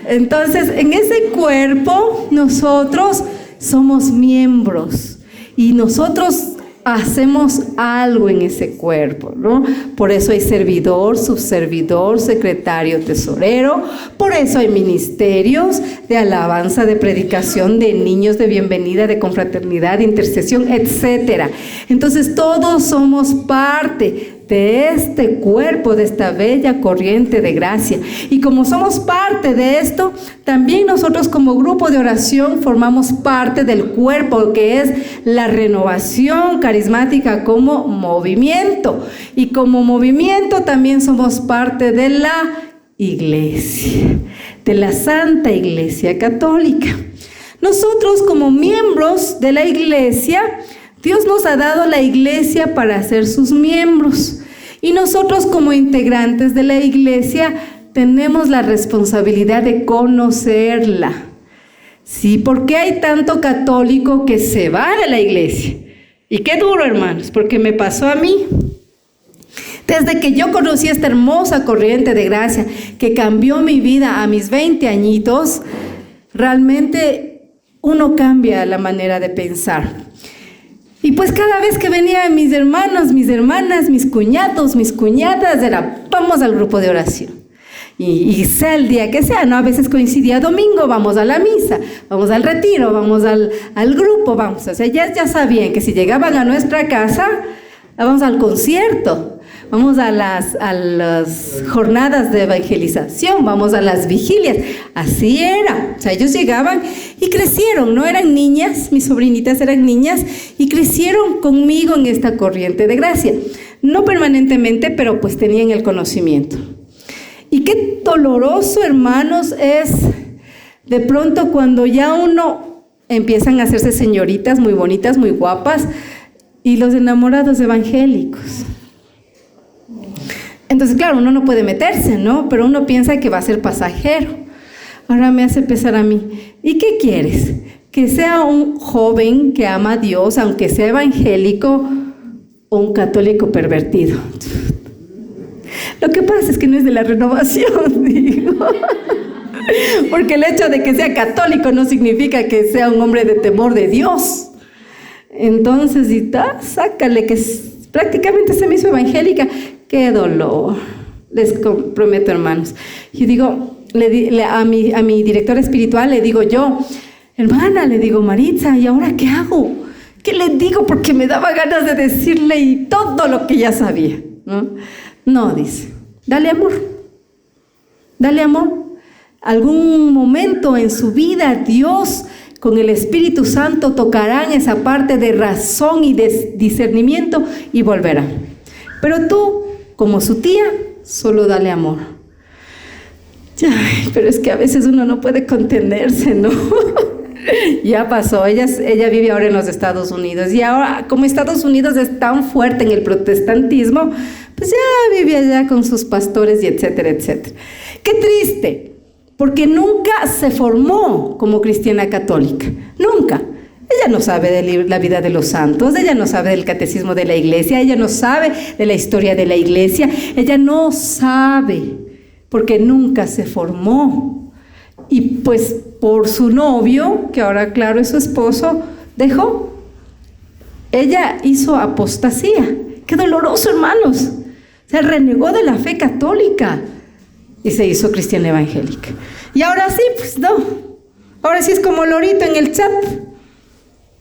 Entonces, en ese cuerpo nosotros somos miembros y nosotros hacemos algo en ese cuerpo, ¿no? Por eso hay servidor, subservidor, secretario, tesorero. Por eso hay ministerios de alabanza, de predicación, de niños, de bienvenida, de confraternidad, de intercesión, etcétera. Entonces todos somos parte de este cuerpo, de esta bella corriente de gracia. Y como somos parte de esto, también nosotros como grupo de oración formamos parte del cuerpo, que es la renovación carismática como movimiento. Y como movimiento también somos parte de la iglesia, de la Santa Iglesia Católica. Nosotros como miembros de la iglesia, Dios nos ha dado la iglesia para ser sus miembros. Y nosotros como integrantes de la iglesia tenemos la responsabilidad de conocerla. Sí, ¿por qué hay tanto católico que se va de la iglesia? Y qué duro, hermanos, porque me pasó a mí. Desde que yo conocí esta hermosa corriente de gracia que cambió mi vida a mis 20 añitos, realmente uno cambia la manera de pensar. Y pues cada vez que venían mis hermanos, mis hermanas, mis cuñados, mis cuñadas, era vamos al grupo de oración. Y sea el día que sea, ¿no? A veces coincidía domingo, vamos a la misa, vamos al retiro, vamos al grupo, vamos. O sea, ya sabían que si llegaban a nuestra casa, vamos al concierto, vamos a las jornadas de evangelización, vamos a las vigilias. Así era. O sea, ellos llegaban y crecieron, ¿no? Eran niñas, mis sobrinitas eran niñas, y crecieron conmigo en esta corriente de gracia. No permanentemente, pero pues tenían el conocimiento. Y qué doloroso, hermanos, es de pronto cuando ya uno empiezan a hacerse señoritas muy bonitas, muy guapas, y los enamorados evangélicos. Entonces, claro, uno no puede meterse, ¿no? Pero uno piensa que va a ser pasajero. Ahora me hace pensar a mí, ¿y qué quieres? ¿Que sea un joven que ama a Dios, aunque sea evangélico, o un católico pervertido? Lo que pasa es que no es de la renovación, digo. Porque el hecho de que sea católico no significa que sea un hombre de temor de Dios. Entonces, sácale, que prácticamente se me hizo evangélica. ¡Qué dolor! Les prometo, hermanos. Yo digo, a mi directora espiritual le digo yo, hermana, le digo, Maritza, ¿y ahora qué hago? ¿Qué le digo? Porque me daba ganas de decirle y todo lo que ya sabía, ¿no? No, dice, dale amor. Dale amor. Algún momento en su vida Dios con el Espíritu Santo tocarán esa parte de razón y de discernimiento y volverá. Pero tú, como su tía, solo dale amor. Ay, pero es que a veces uno no puede contenerse, ¿no? Ya pasó, ella vive ahora en los Estados Unidos, y ahora como Estados Unidos es tan fuerte en el protestantismo, pues ya vive allá con sus pastores y etcétera, etcétera. Qué triste, porque nunca se formó como cristiana católica, nunca. Ella no sabe de la vida de los santos, ella no sabe del catecismo de la iglesia, ella no sabe de la historia de la iglesia, ella no sabe, porque nunca se formó. Y pues por su novio, que ahora claro es su esposo, dejó. Ella hizo apostasía. ¡Qué doloroso, hermanos! Se renegó de la fe católica y se hizo cristiana evangélica. Y ahora sí, pues no. Ahora sí es como Lorito en el chat.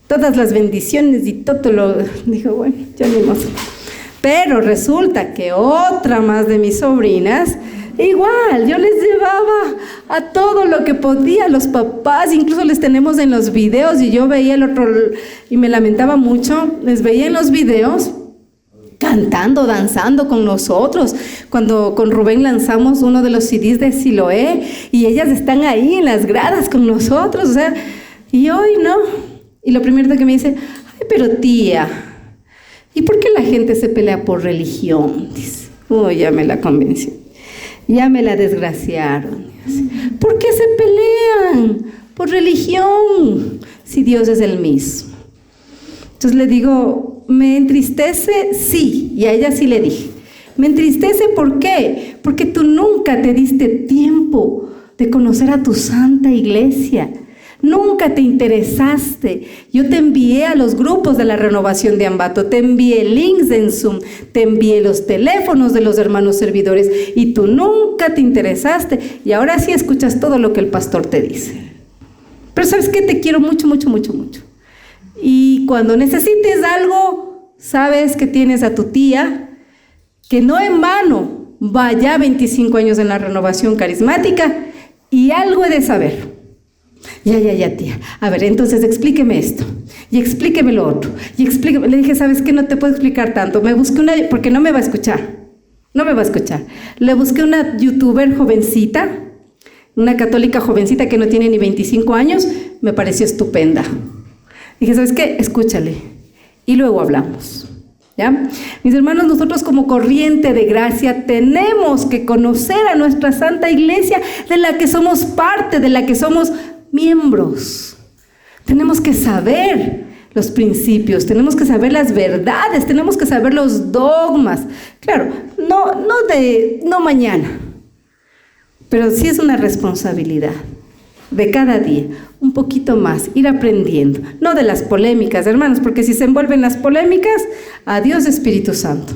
Todas las bendiciones y todo lo... Dijo, bueno, ya ni más. Pero resulta que otra más de mis sobrinas... Igual, yo les llevaba a todo lo que podía, los papás, incluso les tenemos en los videos, y yo veía el otro, y me lamentaba mucho, les veía en los videos, cantando, danzando con nosotros, cuando con Rubén lanzamos uno de los CDs de Siloé, y ellas están ahí en las gradas con nosotros, o sea, y hoy no, y lo primero que me dice, ay, pero tía, ¿y por qué la gente se pelea por religión? Dice, ya me la convencí. Ya me la desgraciaron. ¿Por qué se pelean? Por religión, si Dios es el mismo. Entonces le digo, ¿me entristece? Sí, y a ella sí le dije. ¿Me entristece por qué? Porque tú nunca te diste tiempo de conocer a tu santa iglesia. Nunca te interesaste. Yo te envié a los grupos de la renovación de Ambato, te envié links en Zoom, te envié los teléfonos de los hermanos servidores y tú nunca te interesaste, y ahora sí escuchas todo lo que el pastor te dice. Pero ¿sabes qué? Te quiero mucho, mucho, mucho, mucho. Y cuando necesites algo, sabes que tienes a tu tía, que no en vano va ya 25 años en la renovación carismática, y algo he de saber. Ya, tía. A ver, entonces explíqueme esto. Y explíqueme lo otro. Y explíqueme. Le dije, ¿sabes qué? No te puedo explicar tanto. Me busqué una, porque no me va a escuchar. No me va a escuchar. Le busqué una youtuber jovencita, una católica jovencita que no tiene ni 25 años. Me pareció estupenda. Dije, ¿sabes qué? Escúchale. Y luego hablamos. ¿Ya? Mis hermanos, nosotros como corriente de gracia tenemos que conocer a nuestra Santa Iglesia, de la que somos parte, de la que somos miembros. Tenemos que saber los principios, tenemos que saber las verdades, tenemos que saber los dogmas. Claro, no mañana, pero sí es una responsabilidad de cada día, un poquito más, ir aprendiendo. No de las polémicas, hermanos, porque si se envuelven las polémicas, adiós Espíritu Santo.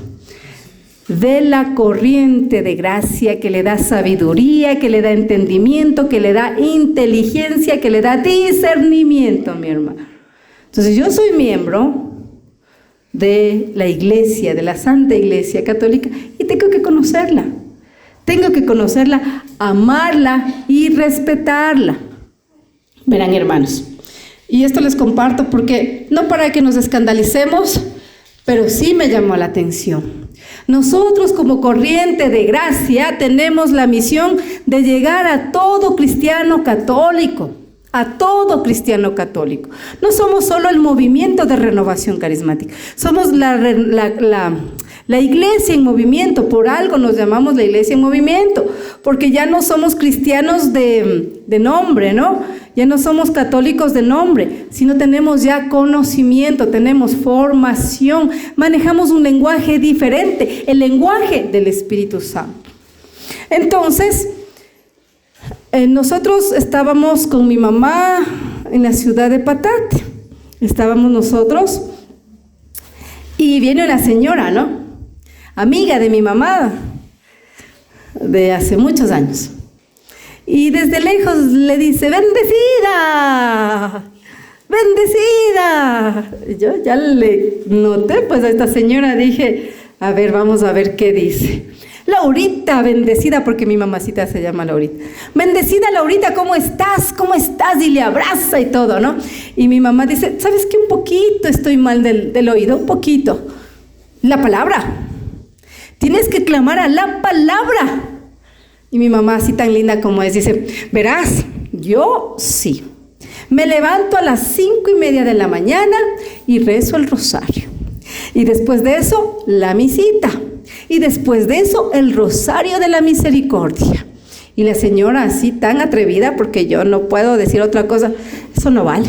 De la corriente de gracia que le da sabiduría, que le da entendimiento, que le da inteligencia, que le da discernimiento, mi hermano. Entonces yo soy miembro de la iglesia, de la Santa Iglesia Católica, y tengo que conocerla. Tengo que conocerla, amarla y respetarla. Verán, hermanos, y esto les comparto porque no para que nos escandalicemos, pero sí me llamó la atención. Nosotros como corriente de gracia tenemos la misión de llegar a todo cristiano católico, a todo cristiano católico. No somos solo el movimiento de renovación carismática, somos la iglesia en movimiento. Por algo nos llamamos la iglesia en movimiento, porque ya no somos cristianos de nombre, ¿no? Ya no somos católicos de nombre, sino tenemos ya conocimiento, tenemos formación, manejamos un lenguaje diferente, el lenguaje del Espíritu Santo. Entonces, nosotros estábamos con mi mamá en la ciudad de Patate, estábamos nosotros, y viene una señora, ¿no? Amiga de mi mamá, de hace muchos años. Y desde lejos le dice, ¡bendecida! ¡Bendecida! Y yo ya le noté, pues a esta señora dije, a ver, vamos a ver qué dice. Laurita, bendecida, porque mi mamacita se llama Laurita. Bendecida Laurita, ¿cómo estás? ¿Cómo estás? Y le abraza y todo, ¿no? Y mi mamá dice, ¿sabes qué? Un poquito estoy mal del oído, un poquito. La palabra. Tienes que clamar a la palabra. Y mi mamá, así tan linda como es, dice, verás, yo sí. Me levanto a las 5:30 de la mañana y rezo el rosario. Y después de eso, la misita. Y después de eso, el rosario de la misericordia. Y la señora así tan atrevida, porque yo no puedo decir otra cosa, eso no vale.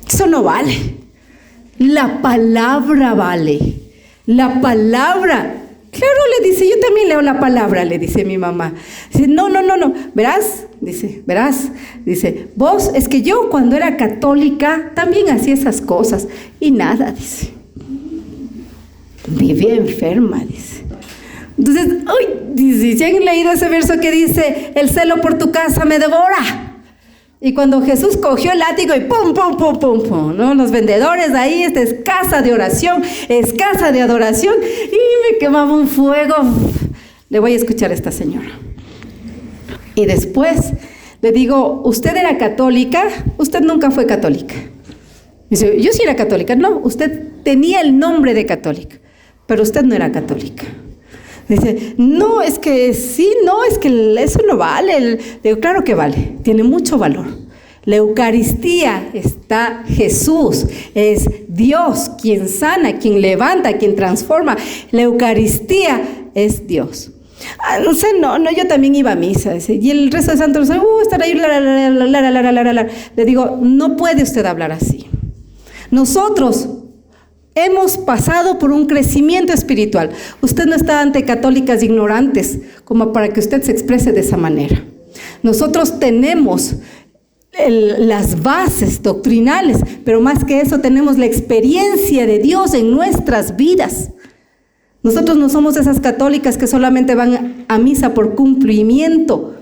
Eso no vale. La palabra vale. La palabra. Claro, le dice, yo también leo la palabra, le dice mi mamá. Dice, no, verás, dice, vos, es que yo cuando era católica también hacía esas cosas. Y nada, dice. Vivía enferma, dice. Entonces, dice, ¿ya han leído ese verso que dice, el celo por tu casa me devora? Y cuando Jesús cogió el látigo y pum, pum, pum, pum, pum, ¿no? Los vendedores ahí, esta es casa de oración, es casa de adoración, y me quemaba un fuego. Le voy a escuchar a esta señora. Y después le digo, ¿usted era católica? Usted nunca fue católica. Dice, yo sí era católica. No, usted tenía el nombre de católica, pero usted no era católica. Dice, no, es que sí, no, es que eso no vale. Digo, claro que vale, tiene mucho valor. La Eucaristía está Jesús, es Dios quien sana, quien levanta, quien transforma. La Eucaristía es Dios. No sé, no, yo también iba a misa. Dice, y el resto de santos, estar ahí, Le digo, no puede usted hablar así. Nosotros hemos pasado por un crecimiento espiritual. Usted no está ante católicas ignorantes como para que usted se exprese de esa manera. Nosotros tenemos las bases doctrinales, pero más que eso tenemos la experiencia de Dios en nuestras vidas. Nosotros no somos esas católicas que solamente van a misa por cumplimiento.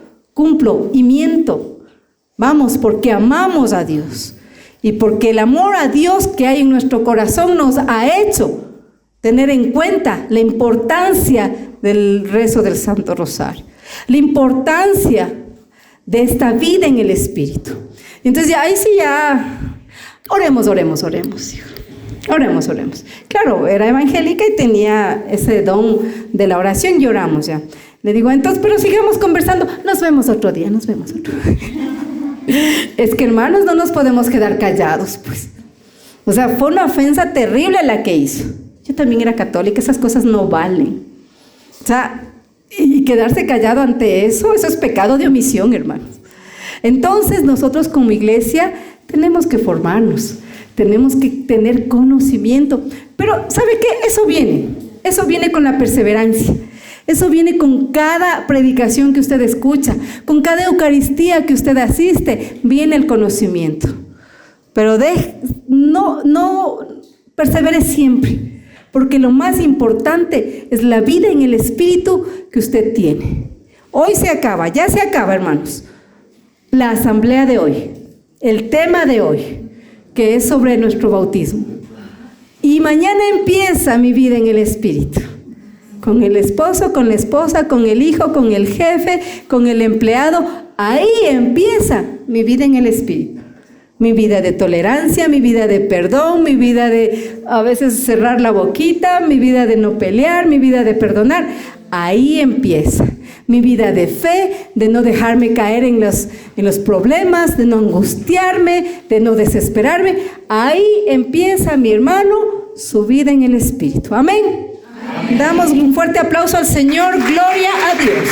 Vamos porque amamos a Dios. Y porque el amor a Dios que hay en nuestro corazón nos ha hecho tener en cuenta la importancia del rezo del Santo Rosario, la importancia de esta vida en el Espíritu. Entonces ya ahí sí ya, oremos, hijo. Oremos. Claro, era evangélica y tenía ese don de la oración y oramos ya. Le digo, entonces, pero sigamos conversando, nos vemos otro día. Es que, hermanos, no nos podemos quedar callados, pues. O sea, fue una ofensa terrible la que hizo. Yo también era católica, esas cosas no valen. O sea, y quedarse callado ante eso es pecado de omisión, hermanos. Entonces nosotros como iglesia tenemos que formarnos, tenemos que tener conocimiento. Pero ¿sabe qué? Eso viene con la perseverancia. Eso viene con cada predicación que usted escucha, con cada Eucaristía que usted asiste, viene el conocimiento. Pero no persevere siempre, porque lo más importante es la vida en el Espíritu que usted tiene. Hoy ya se acaba, hermanos, la asamblea de hoy, el tema de hoy, que es sobre nuestro bautismo. Y mañana empieza mi vida en el Espíritu. Con el esposo, con la esposa, con el hijo, con el jefe, con el empleado. Ahí empieza mi vida en el Espíritu. Mi vida de tolerancia, mi vida de perdón, mi vida de a veces cerrar la boquita, mi vida de no pelear, mi vida de perdonar. Ahí empieza. Mi vida de fe, de no dejarme caer en los problemas, de no angustiarme, de no desesperarme. Ahí empieza, mi hermano, su vida en el Espíritu. Amén. Damos un fuerte aplauso al Señor. Gloria a Dios.